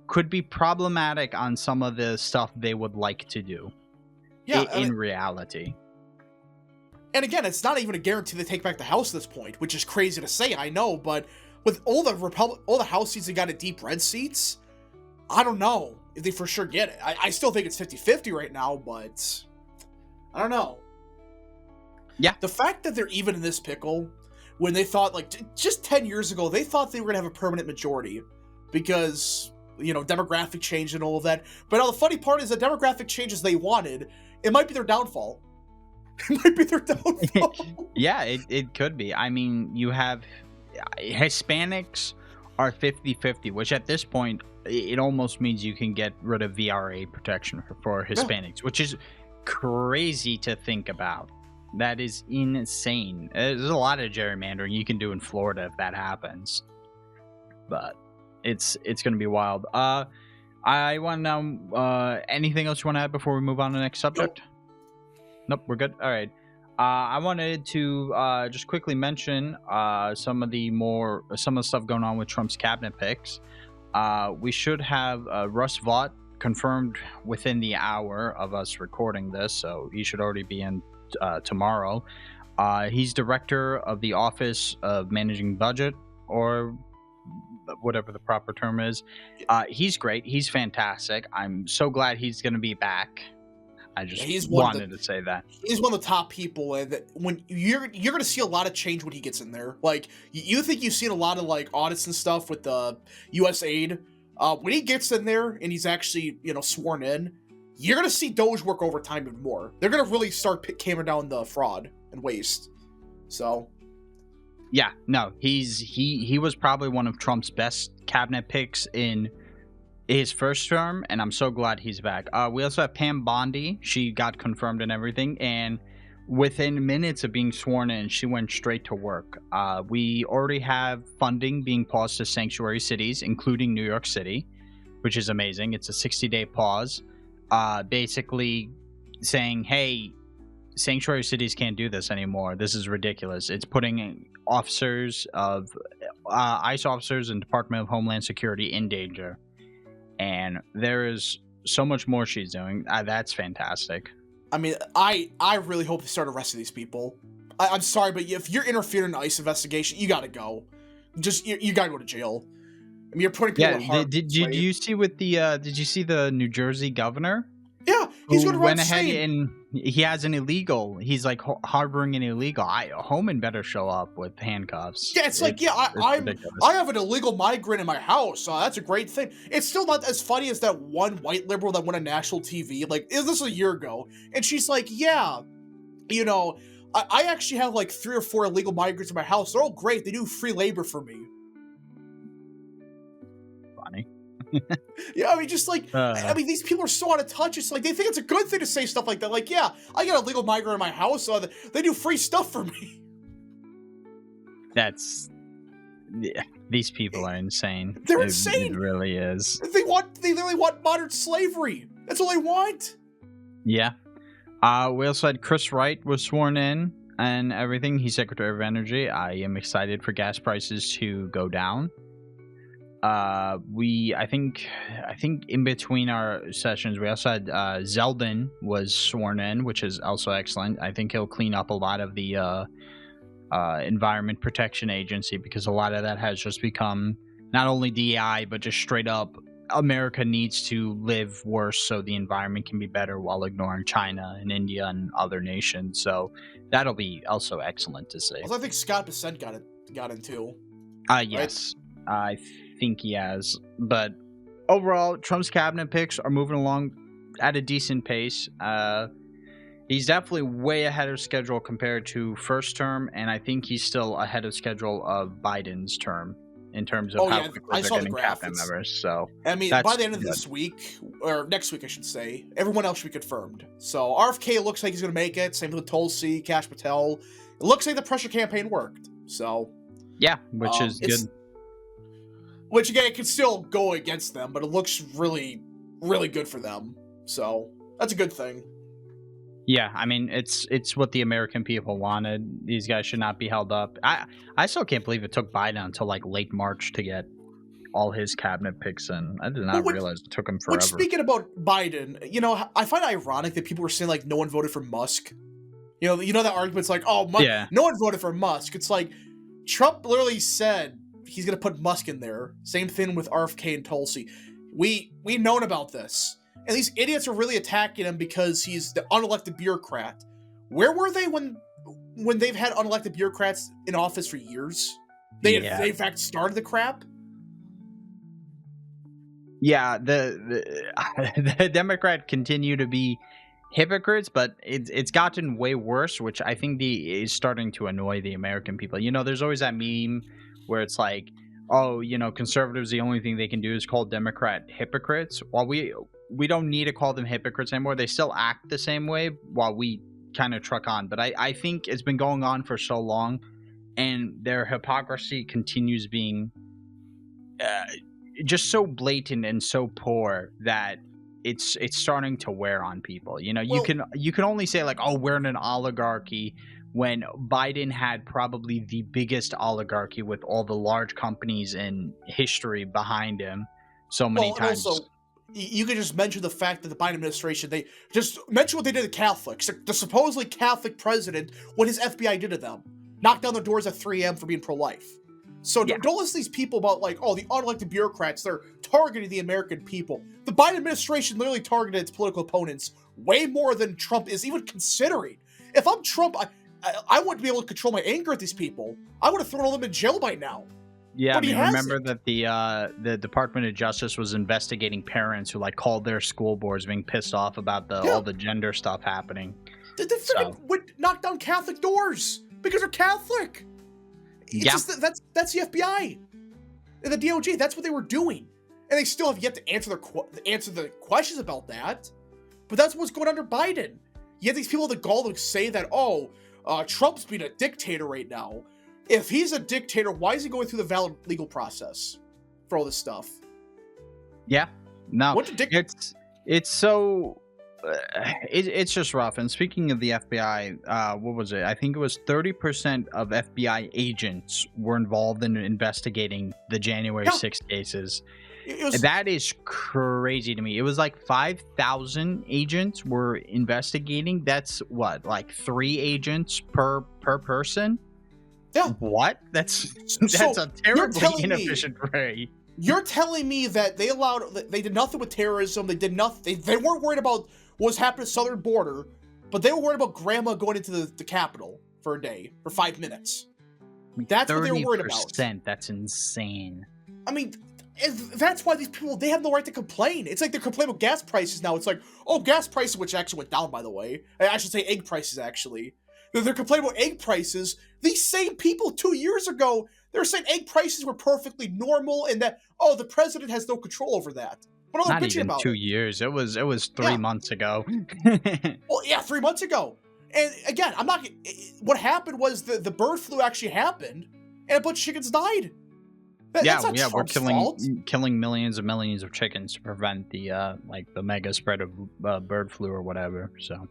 [SPEAKER 1] could be problematic on some of the stuff they would like to do.
[SPEAKER 2] Yeah,
[SPEAKER 1] in reality.
[SPEAKER 2] And again, it's not even a guarantee they take back the House at this point, which is crazy to say, I know, but with all the House seats that got a deep red seats, I don't know if they for sure get it. I still think it's 50-50 right now, but I don't know.
[SPEAKER 1] Yeah.
[SPEAKER 2] The fact that they're even in this pickle, when they thought, like, just 10 years ago, they thought they were going to have a permanent majority because, demographic change and all of that. But now the funny part is the demographic changes they wanted, it might be their downfall. It might be their downfall.
[SPEAKER 1] Yeah, it could be. I mean, you have Hispanics are 50-50, which at this point, it almost means you can get rid of VRA protection for Hispanics, which is crazy to think about. That is insane. There's a lot of gerrymandering you can do in Florida if that happens. But it's going to be wild. I want to know, anything else you want to add before we move on to the next subject? Nope, we're good. All right. I wanted to just quickly mention some of the stuff going on with Trump's cabinet picks. We should have Russ Vought confirmed within the hour of us recording this, so he should already be in tomorrow. He's director of the Office of Managing Budget, or whatever the proper term is. He's great. He's fantastic. I'm so glad he's going to be back. I just wanted to say that.
[SPEAKER 2] He's one of the top people, and when you're going to see a lot of change when he gets in there. Like, you think you've seen a lot of, like, audits and stuff with the USAID. When he gets in there and he's actually, sworn in, you're going to see Doge work overtime even more. They're going to really start hammering down the fraud and waste. So...
[SPEAKER 1] Yeah, no, he was probably one of Trump's best cabinet picks in his first term, and I'm so glad he's back. We also have Pam Bondi. She got confirmed and everything, and within minutes of being sworn in, she went straight to work. We already have funding being paused to sanctuary cities, including New York City, which is amazing. It's a 60-day pause, basically saying, hey, sanctuary cities can't do this anymore. This is ridiculous. It's putting officers of ICE officers and Department of Homeland Security in danger. And there is so much more she's doing. That's fantastic.
[SPEAKER 2] I mean, I really hope they start arresting these people. I'm sorry, but if you're interfering in an ICE investigation, you gotta go. You gotta go to jail. I mean, you're putting people in harm.
[SPEAKER 1] Did you see with the did you see the New Jersey governor?
[SPEAKER 2] Yeah, He's
[SPEAKER 1] who
[SPEAKER 2] going to
[SPEAKER 1] went
[SPEAKER 2] run
[SPEAKER 1] ahead
[SPEAKER 2] insane.
[SPEAKER 1] and he has an illegal. He's like harboring an illegal. Homan better show up with handcuffs.
[SPEAKER 2] Yeah, it's like, yeah,
[SPEAKER 1] it's ridiculous.
[SPEAKER 2] I have an illegal migrant in my house. That's a great thing. It's still not as funny as that one white liberal that went on national TV. Like, this was a year ago, and she's like, yeah, you know, I actually have like 3 or 4 illegal migrants in my house. They're all great. They do free labor for me.
[SPEAKER 1] Funny.
[SPEAKER 2] Yeah, I mean, just like, I mean, these people are so out of touch. It's like, they think it's a good thing to say stuff like that. Like, yeah, I got a legal migrant in my house. They do free stuff for me.
[SPEAKER 1] That's, yeah, these people are insane.
[SPEAKER 2] They're insane.
[SPEAKER 1] It really is.
[SPEAKER 2] They literally want modern slavery. That's all they want.
[SPEAKER 1] Yeah. We also had Chris Wright was sworn in and everything. He's Secretary of Energy. I am excited for gas prices to go down. I think in between our sessions, we also had Zeldin was sworn in, which is also excellent. I think he'll clean up a lot of the Environment Protection Agency, because a lot of that has just become not only DEI, but just straight up America needs to live worse so the environment can be better, while ignoring China and India and other nations. So that'll be also excellent to see.
[SPEAKER 2] Also, I think Scott Bessent got in too.
[SPEAKER 1] Yes, right? I think he has. But overall, Trump's cabinet picks are moving along at a decent pace. He's definitely way ahead of schedule compared to first term, and I think he's still ahead of schedule of Biden's term in terms of how quickly they're getting cabinet members. So
[SPEAKER 2] I mean, by the end of this week, or next week, I should say, everyone else should be confirmed. So RFK looks like he's going to make it. Same with Tulsi, Kash Patel. It looks like the pressure campaign worked. So
[SPEAKER 1] yeah, which is good.
[SPEAKER 2] Which again, it can still go against them, but it looks really, really good for them. So that's a good thing.
[SPEAKER 1] Yeah, I mean, it's what the American people wanted. These guys should not be held up. I still can't believe it took Biden until like late March to get all his cabinet picks in. I did not realize it took him forever.
[SPEAKER 2] But speaking about Biden, you know, I find it ironic that people were saying like no one voted for Musk. You know that argument's like, oh, no one voted for Musk. It's like Trump literally said he's gonna put Musk in there. Same thing with RFK and Tulsi. We known about this. And these idiots are really attacking him because he's the unelected bureaucrat. Where were they when they've had unelected bureaucrats in office for years? They in fact started the crap. Yeah,
[SPEAKER 1] the Democrat continue to be hypocrites, but it's gotten way worse, which I think is starting to annoy the American people. You know, there's always that meme where it's like, oh, you know, conservatives, the only thing they can do is call Democrat hypocrites. While we don't need to call them hypocrites anymore. They still act the same way while we kind of truck on. But I think it's been going on for so long, and their hypocrisy continues being just so blatant and so poor that it's starting to wear on people. You know, you can only say like, oh, we're in an oligarchy, when Biden had probably the biggest oligarchy with all the large companies in history behind him so many times.
[SPEAKER 2] Also, you could just mention the fact that the Biden administration, they just mention what they did to Catholics. The supposedly Catholic president, what his FBI did to them. Knocked down their doors at 3 a.m. for being pro-life. So don't listen to these people about like, oh, the unelected bureaucrats, they're targeting the American people. The Biden administration literally targeted its political opponents way more than Trump is even considering. If I'm Trump, I wouldn't be able to control my anger at these people. I would have thrown all them in jail by now.
[SPEAKER 1] Yeah, but I mean, remember that the Department of Justice was investigating parents who like called their school boards being pissed off about all the gender stuff happening.
[SPEAKER 2] They freaking would knock down Catholic doors because they're Catholic. It's just that's the FBI and the DOJ. That's what they were doing, and they still have yet to answer the questions about that. But that's what's going on under Biden. You have these people the gall to say that Trump's being a dictator right now. If he's a dictator, why is he going through the valid legal process for all this stuff?
[SPEAKER 1] Yeah, no, it's so it's just rough. And speaking of the FBI, what was it? I think it was 30% of FBI agents were involved in investigating the January 6th cases. That is crazy to me. It was like 5,000 agents were investigating. That's what, like 3 agents per person?
[SPEAKER 2] Yeah.
[SPEAKER 1] What? That's a terribly inefficient rate.
[SPEAKER 2] You're telling me that they did nothing with terrorism. They did nothing. They weren't worried about was happening at the southern border, but they were worried about grandma going into the Capitol for a day, for 5 minutes. That's what they were worried about.
[SPEAKER 1] 30%, that's insane.
[SPEAKER 2] I mean, that's why these people, they have no right to complain. It's like they're complaining about gas prices now. It's like, oh, gas prices, which actually went down, by the way. I should say egg prices, actually. They're complaining about egg prices. These same people 2 years ago, they were saying egg prices were perfectly normal and that, oh, the president has no control over that. But
[SPEAKER 1] Not even 2 years. It was 3 months ago.
[SPEAKER 2] Well, yeah, 3 months ago. And again, what happened was the bird flu actually happened and a bunch of chickens died.
[SPEAKER 1] We're killing millions and millions of chickens to prevent the mega spread of bird flu or whatever. So,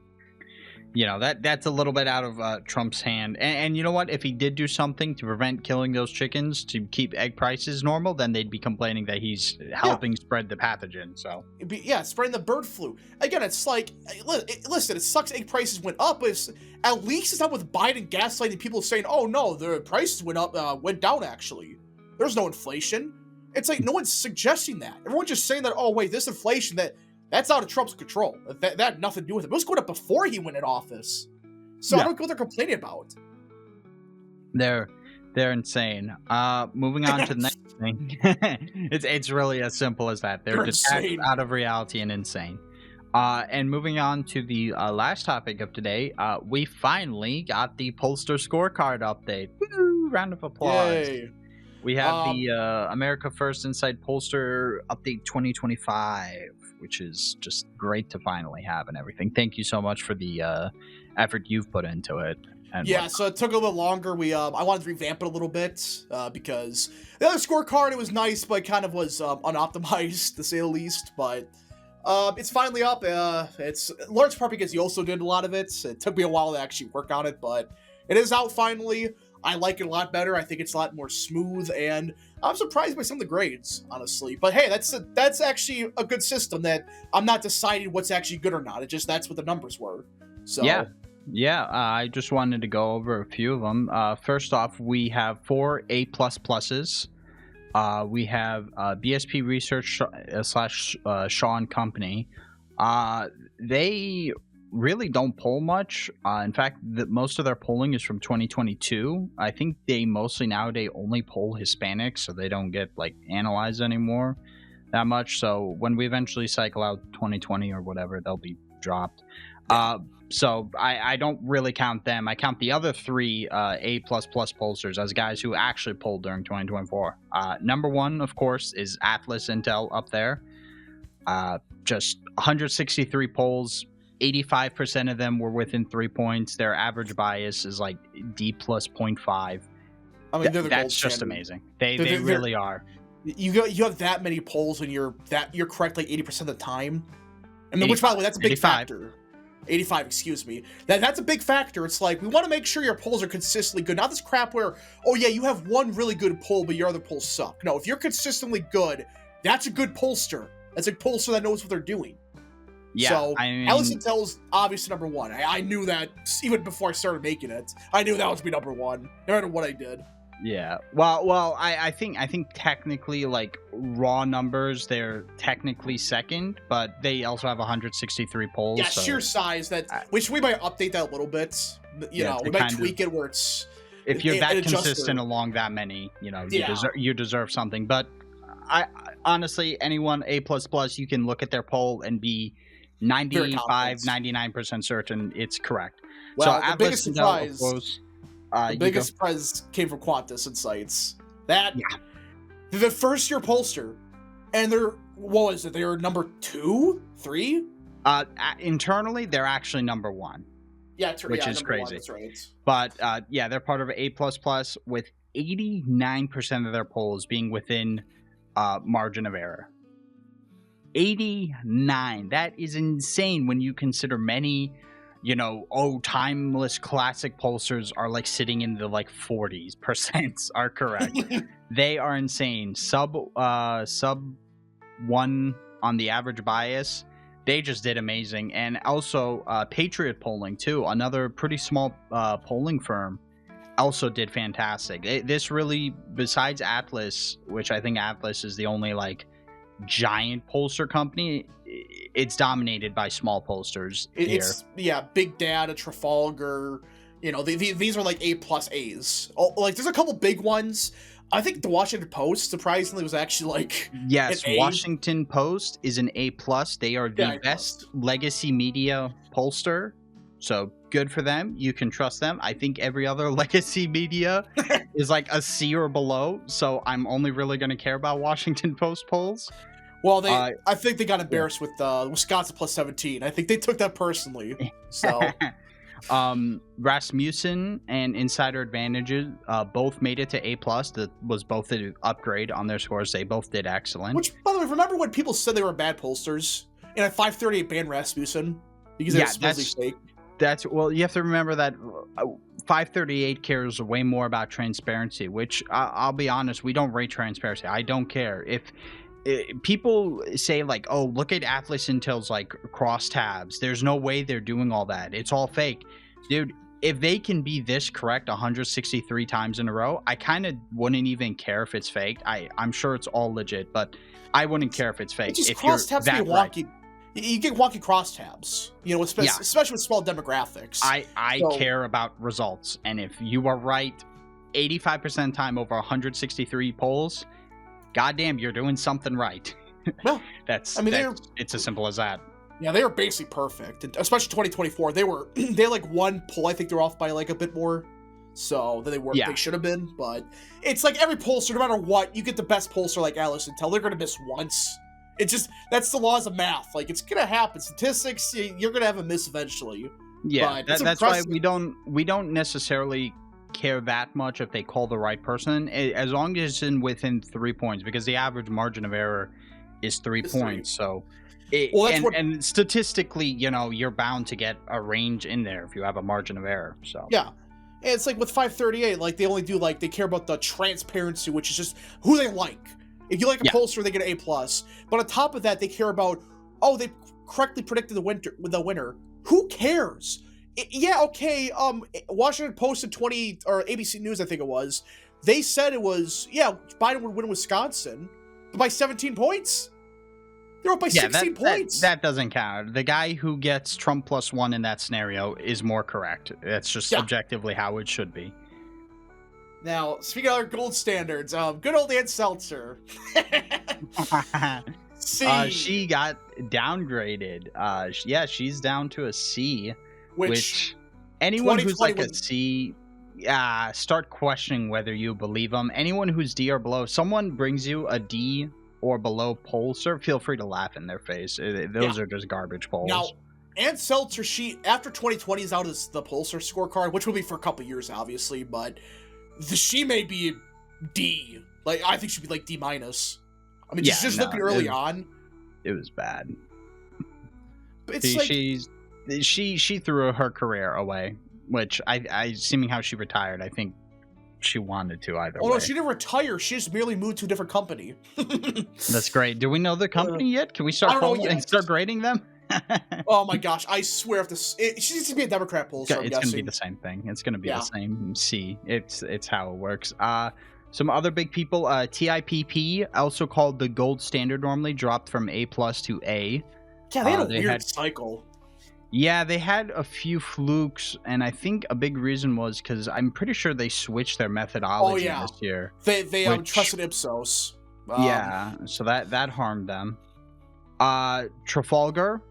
[SPEAKER 1] that's a little bit out of Trump's hand. And you know what? If he did do something to prevent killing those chickens to keep egg prices normal, then they'd be complaining that he's helping spread the pathogen. So
[SPEAKER 2] spreading the bird flu. Again, it's like, listen, it sucks egg prices went up, but at least it's not with Biden gaslighting people saying, oh no, the prices went down actually. There's no inflation. It's like no one's suggesting that. Everyone's just saying that, oh wait, this inflation, that's out of Trump's control. That had nothing to do with it. It was going up before he went in office. So I don't know what they're complaining about.
[SPEAKER 1] They're insane. Moving on to the next thing. It's really as simple as that. They're detached out of reality and insane. And moving on to the last topic of today, we finally got the Pollster Scorecard update. Woo! Round of applause.
[SPEAKER 2] Yay.
[SPEAKER 1] We have the America First Insight Pollster Update 2025, which is just great to finally have and everything. Thank you so much for the effort you've put into it.
[SPEAKER 2] So it took a little longer. I wanted to revamp it a little bit because the other scorecard, it was nice, but it kind of was unoptimized, to say the least. But it's finally up. It's large part because you also did a lot of it. It took me a while to actually work on it, but it is out finally. I like it a lot better. I think it's a lot more smooth, and I'm surprised by some of the grades, honestly. But hey, that's actually a good system that I'm not deciding what's actually good or not. That's what the numbers were. So
[SPEAKER 1] yeah. I just wanted to go over a few of them. First off, we have 4 A++. We have BSP Research / Shaw and Company. They really don't poll much. In fact, most of their polling is from 2022. I think they mostly nowadays only poll Hispanics, so they don't get analyzed anymore that much. So when we eventually cycle out 2020 or whatever, they'll be dropped. So I don't really count them. I count the other 3 A++ pollsters as guys who actually polled during 2024. Number 1, of course, is Atlas Intel up there. Just 163 polls. 85% of them were within 3 points. Their average bias is D plus 0.5.
[SPEAKER 2] I mean,
[SPEAKER 1] that's just amazing. They really are.
[SPEAKER 2] You have that many polls and you're correct 80% of the time. I mean, which by the way, that's a big
[SPEAKER 1] 85.
[SPEAKER 2] factor. 85, excuse me. That's a big factor. It's like we want to make sure your polls are consistently good. Not this crap where, oh yeah, you have one really good poll, but your other polls suck. No, if you're consistently good, that's a good pollster. That's a pollster that knows what they're doing.
[SPEAKER 1] Yeah,
[SPEAKER 2] so Atlas Intel's obviously number 1. I knew that even before I started making it. I knew that was be number 1, no matter what I did.
[SPEAKER 1] Yeah. Well, I think technically raw numbers, they're technically second, but they also have 163 polls.
[SPEAKER 2] Yeah, sheer size. Which we might update that a little bit. We might tweak it where it's.
[SPEAKER 1] If you're that consistent along that many, you deserve something. But I honestly, anyone A++, you can look at their poll and be 99% certain it's correct.
[SPEAKER 2] Well,
[SPEAKER 1] so
[SPEAKER 2] the biggest surprise. The biggest surprise came from Quantus Insights. They're the first year pollster, and they were number 2, 3.
[SPEAKER 1] Internally, they're actually number 1. Which is crazy.
[SPEAKER 2] 1, that's right.
[SPEAKER 1] But they're part of A++ with 89% of their polls being within margin of error. 89. That is insane when you consider many, timeless classic pollsters are sitting in the 40% are correct. They are insane. Sub 1 on the average bias. They just did amazing. And also Patriot Polling too, another pretty small polling firm, also did fantastic. This really, besides Atlas, which I think Atlas is the only giant pollster company, it's dominated by small pollsters here.
[SPEAKER 2] It's Big Data, Trafalgar. These are like A+ A's. Oh, like there's a couple big ones. I think the Washington Post surprisingly was actually like
[SPEAKER 1] yes,
[SPEAKER 2] an A.
[SPEAKER 1] Washington Post is an A+. They are the best legacy media pollster, so good for them. You can trust them. I think every other legacy media is like a C or below, so I'm only really going to care about Washington Post polls.
[SPEAKER 2] Well, I think they got embarrassed with Wisconsin +17. I think they took that personally. So
[SPEAKER 1] Rasmussen and Insider Advantages both made it to A+. That was both an upgrade on their scores. They both did excellent.
[SPEAKER 2] Which, by the way, remember when people said they were bad pollsters? And at 538 banned Rasmussen because they were supposedly fake.
[SPEAKER 1] Well, you have to remember that 538 cares way more about transparency, which I'll be honest, we don't rate transparency. I don't care. If people say like, oh, look at Atlas Intel's like crosstabs, there's no way they're doing all that, it's all fake. Dude, if they can be this correct 163 times in a row, I kind of wouldn't even care if it's fake. I'm sure it's all legit, but I wouldn't care if it's fake.
[SPEAKER 2] It's just
[SPEAKER 1] if
[SPEAKER 2] crosstabs
[SPEAKER 1] you're
[SPEAKER 2] be wonky. You get wonky crosstabs, especially with small demographics.
[SPEAKER 1] I care about results, and if you are right 85% of the time over 163 polls, goddamn, you're doing something right.
[SPEAKER 2] Well,
[SPEAKER 1] it's as simple as that.
[SPEAKER 2] Yeah, they were basically perfect, and especially 2024. They had like one poll. I think they're off by like a bit more, so than they should have been. But it's like every pollster, no matter what, you get the best pollster like Atlas Intel, they're gonna miss once. It's just that's the laws of math. Like it's gonna happen. Statistics, you're gonna have a miss eventually.
[SPEAKER 1] Yeah, that's why we don't necessarily care that much if they call the right person, as long as it's within 3 points, because the average margin of error is 3 points. So and statistically, you're bound to get a range in there if you have a margin of error. So
[SPEAKER 2] yeah, and it's like with 538, like they only do like they care about the transparency, which is just who they like. If you like a pollster, they get an A+. But on top of that, they care about, they correctly predicted the winner. Who cares? Washington Post and or ABC News, I think it was, they said it was, Biden would win Wisconsin, but by 17 points. They're up by 16 points.
[SPEAKER 1] That doesn't count. The guy who gets Trump +1 in that scenario is more correct. That's just objectively how it should be.
[SPEAKER 2] Now, speaking of our gold standards, good old Ann Seltzer. C.
[SPEAKER 1] She got downgraded. She's down to a C. Which anyone who's like a C, start questioning whether you believe them. Anyone who's D or below, someone brings you a D or below pollster, feel free to laugh in their face. Those are just garbage polls.
[SPEAKER 2] Now, Ann Seltzer, after 2020 is out as the pollster scorecard, which will be for a couple years, obviously, but she may be D. Like, I think she'd be like D-. I mean, just looking early on.
[SPEAKER 1] It was bad.
[SPEAKER 2] But it's
[SPEAKER 1] she threw her career away, which I seeming how she retired, I think she wanted to either way.
[SPEAKER 2] No, she didn't retire. She just merely moved to a different company.
[SPEAKER 1] That's great. Do we know the company yet? Can we start grading them?
[SPEAKER 2] Oh my gosh, I swear if she needs to be a Democrat poll, so
[SPEAKER 1] it's going to be the same thing. It's going to be the same C. It's how it works. Some other big people, TIPP, also called the gold standard normally, dropped from A+ to A.
[SPEAKER 2] Yeah, they had a weird cycle.
[SPEAKER 1] Yeah, they had a few flukes, and I think a big reason was because I'm pretty sure they switched their methodology this year.
[SPEAKER 2] They trusted Ipsos.
[SPEAKER 1] So that harmed them. Trafalgar,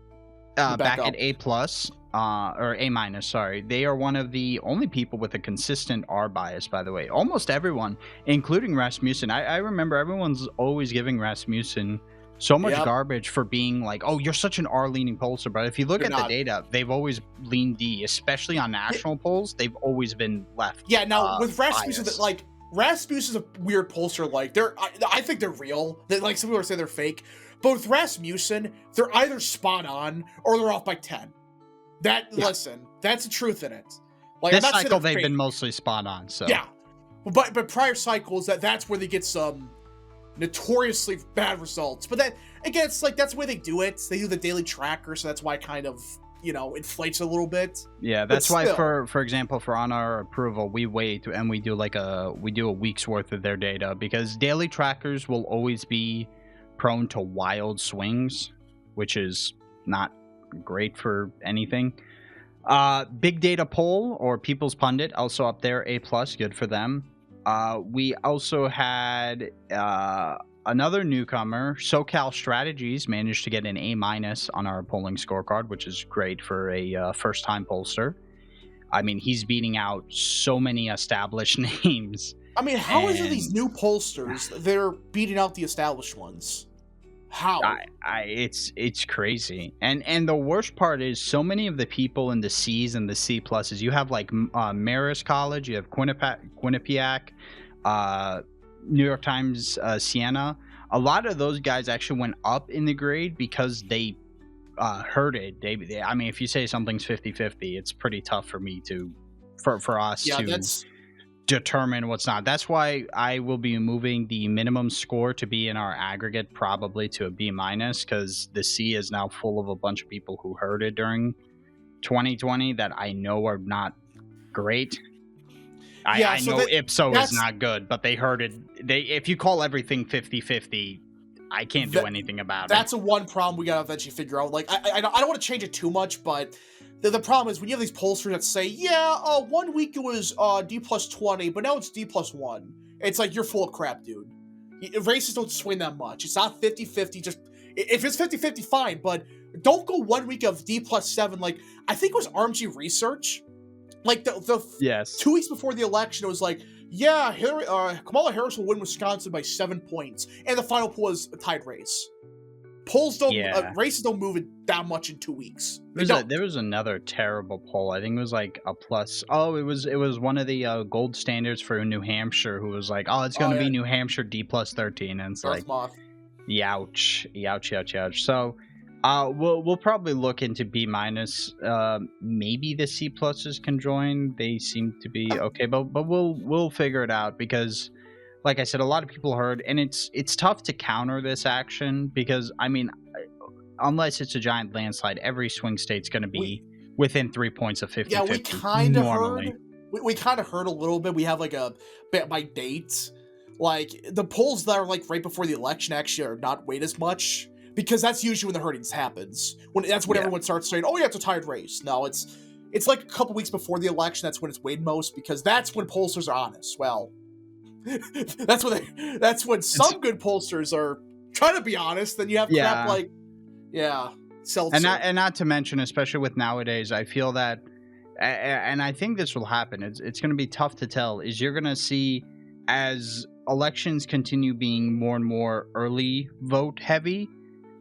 [SPEAKER 1] back at A+, or A-, sorry. They are one of the only people with a consistent R bias, by the way. Almost everyone, including Rasmussen. I remember everyone's always giving Rasmussen so much garbage for being like, oh, you're such an R-leaning pollster. But if you look at the data, they've always leaned D, especially on national polls. They've always been left.
[SPEAKER 2] Yeah, now with Rasmussen, Rasmussen's a weird pollster. Like, I think they're real. Like, some people say they're fake. But with Rasmussen, they're either spot on or they're off by 10. Listen, that's the truth in it. Like,
[SPEAKER 1] this cycle, they've been mostly spot on. So
[SPEAKER 2] yeah, but prior cycles, that's where they get some notoriously bad results. But that again, it's like that's the way they do it. They do the daily tracker, so that's why it kind of inflates a little bit.
[SPEAKER 1] Yeah, that's why for example, for on our approval, we wait and we do a week's worth of their data, because daily trackers will always be prone to wild swings, which is not great for anything. Big Data Poll, or People's Pundit, also up there, A+, good for them. We also had another newcomer, SoCal Strategies, managed to get an A- on our polling scorecard, which is great for a first-time pollster. I mean, he's beating out so many established names.
[SPEAKER 2] I mean, how is it these new pollsters, they're beating out the established ones? How?
[SPEAKER 1] It's crazy. And the worst part is so many of the people in the C's and the C pluses, you have like Marist College, you have Quinnipiac, New York Times, Siena. A lot of those guys actually went up in the grade because they heard it. I mean, if you say something's 50-50, it's pretty tough for me for us to determine what's not. That's why I will be moving the minimum score to be in our aggregate probably to a B-, because the C is now full of a bunch of people who heard it during 2020 that I know are not great. I know Ipso is not good, but they heard it. If you call everything 50-50, I can't do anything about it.
[SPEAKER 2] That's a one problem we gotta eventually figure out. Like, I don't want to change it too much, but the problem is when you have these pollsters that say, 1 week it was D+20, but now it's D+1. It's like, you're full of crap, dude. Races don't swing that much. It's not 50-50. Just if it's 50-50, fine, but don't go 1 week of D+7. Like, I think it was RMG Research. Like
[SPEAKER 1] yes.
[SPEAKER 2] 2 weeks before the election, it was like, Kamala Harris will win Wisconsin by 7 points, and the final poll was a tied race. Polls don't, races don't move it that much in 2 weeks.
[SPEAKER 1] There was another terrible poll. I think it was like a plus. Oh, it was one of the gold standards for New Hampshire, who was like, oh, it's going to be New Hampshire D+13, and it's
[SPEAKER 2] Darth Moth.
[SPEAKER 1] Ouch. So, we'll probably look into B-. Maybe the C pluses can join. They seem to be okay, but we'll figure it out because, like I said, a lot of people heard, and it's tough to counter this action because, I mean, unless it's a giant landslide, every swing state's going to be within 3 points of 50-50.
[SPEAKER 2] Yeah, we kind of heard. We kind of heard a little bit. We have like a bit by date. Like, the polls that are like right before the election actually are not weight as much because that's usually when the hurting happens. That's when everyone starts saying, "Oh yeah, it's a tied race." No, it's like a couple weeks before the election. That's when it's weighed most because that's when pollsters are honest. Well. That's when some good pollsters are trying to be honest. Then you have crap like, seltzer.
[SPEAKER 1] And not to mention, especially with nowadays, I feel that, and I think this will happen. It's going to be tough to tell. Is you're going to see as elections continue being more and more early vote heavy,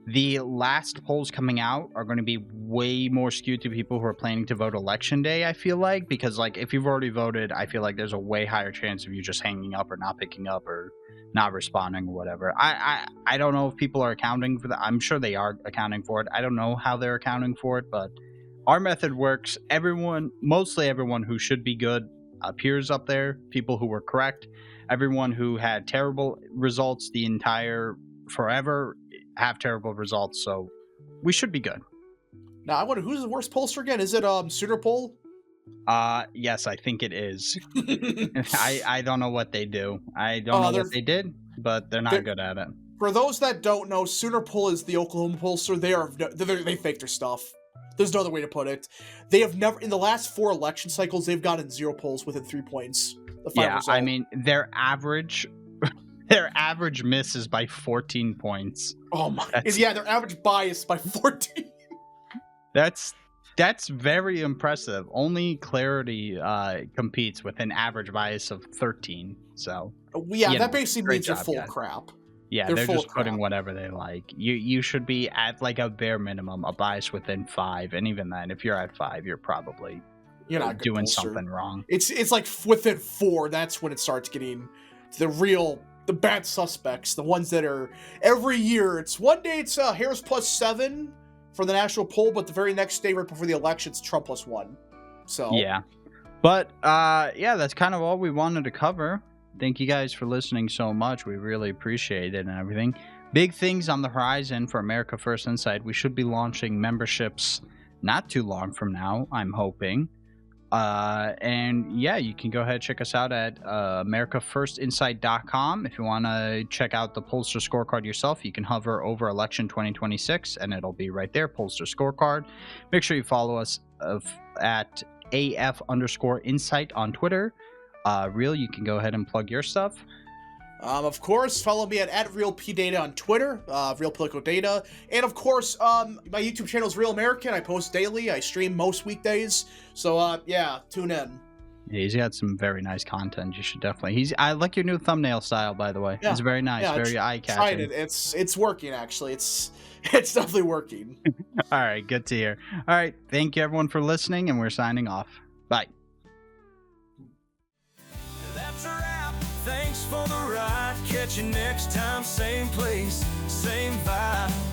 [SPEAKER 1] the last polls coming out are going to be way more skewed to people who are planning to vote election day, I feel like, because like if you've already voted, I feel like there's a way higher chance of you just hanging up or not picking up or not responding or whatever. I don't know if people are accounting for that. I'm sure they are accounting for it. I don't know how they're accounting for it, but our method works. Mostly everyone who should be good appears up there. People who were correct. Everyone who had terrible results the entire forever have terrible results, so we should be good.
[SPEAKER 2] Now, I wonder who's the worst pollster again? Is it Sooner Poll?
[SPEAKER 1] Yes, I think it is. I don't know what they do. I don't know what they did, but they're not good at it.
[SPEAKER 2] For those that don't know, Sooner Poll is the Oklahoma pollster. They fake their stuff. There's no other way to put it. They have never, in the last 4 election cycles, they've gotten 0 polls within 3 points. Result.
[SPEAKER 1] I mean, their average miss is by 14 points.
[SPEAKER 2] Oh my! Their average bias by 14.
[SPEAKER 1] That's very impressive. Only Clarity competes with an average bias of 13. So
[SPEAKER 2] that basically means they're full of crap.
[SPEAKER 1] Yeah, they're just putting whatever they like. You should be at like a bare minimum a bias within 5, and even then, if you're at 5, you're probably not doing something wrong.
[SPEAKER 2] It's like within 4. That's when it starts getting the bad suspects, the ones that are every year. It's one day it's Harris +7 for the national poll, but the very next day, right before the election, it's Trump +1. So
[SPEAKER 1] but that's kind of all we wanted to cover. Thank you guys for listening so much. We really appreciate it and everything. Big things on the horizon for America First Insight. We should be launching memberships not too long from now, I'm hoping. And yeah, you can go ahead and check us out at americafirstinsight.com. If you want to check out the Pollster scorecard yourself, you can hover over election 2026 and it'll be right there, Pollster scorecard. Make sure you follow us at AF_insight on Twitter. Real, you can go ahead and plug your stuff.
[SPEAKER 2] Of course, follow me at RealPData on Twitter, Real Political Data. And of course, my YouTube channel is Real American. I post daily. I stream most weekdays. So, yeah, tune in.
[SPEAKER 1] Yeah, he's got some very nice content. You should definitely. I like your new thumbnail style, by the way.
[SPEAKER 2] Yeah.
[SPEAKER 1] It's very nice,
[SPEAKER 2] Yeah,
[SPEAKER 1] very eye-catching.
[SPEAKER 2] It's working, actually. It's definitely working.
[SPEAKER 1] All right, good to hear. All right, thank you, everyone, for listening, and we're signing off. Bye.
[SPEAKER 3] That's a wrap. Thanks for the ride. Catch you next time, same place, same vibe.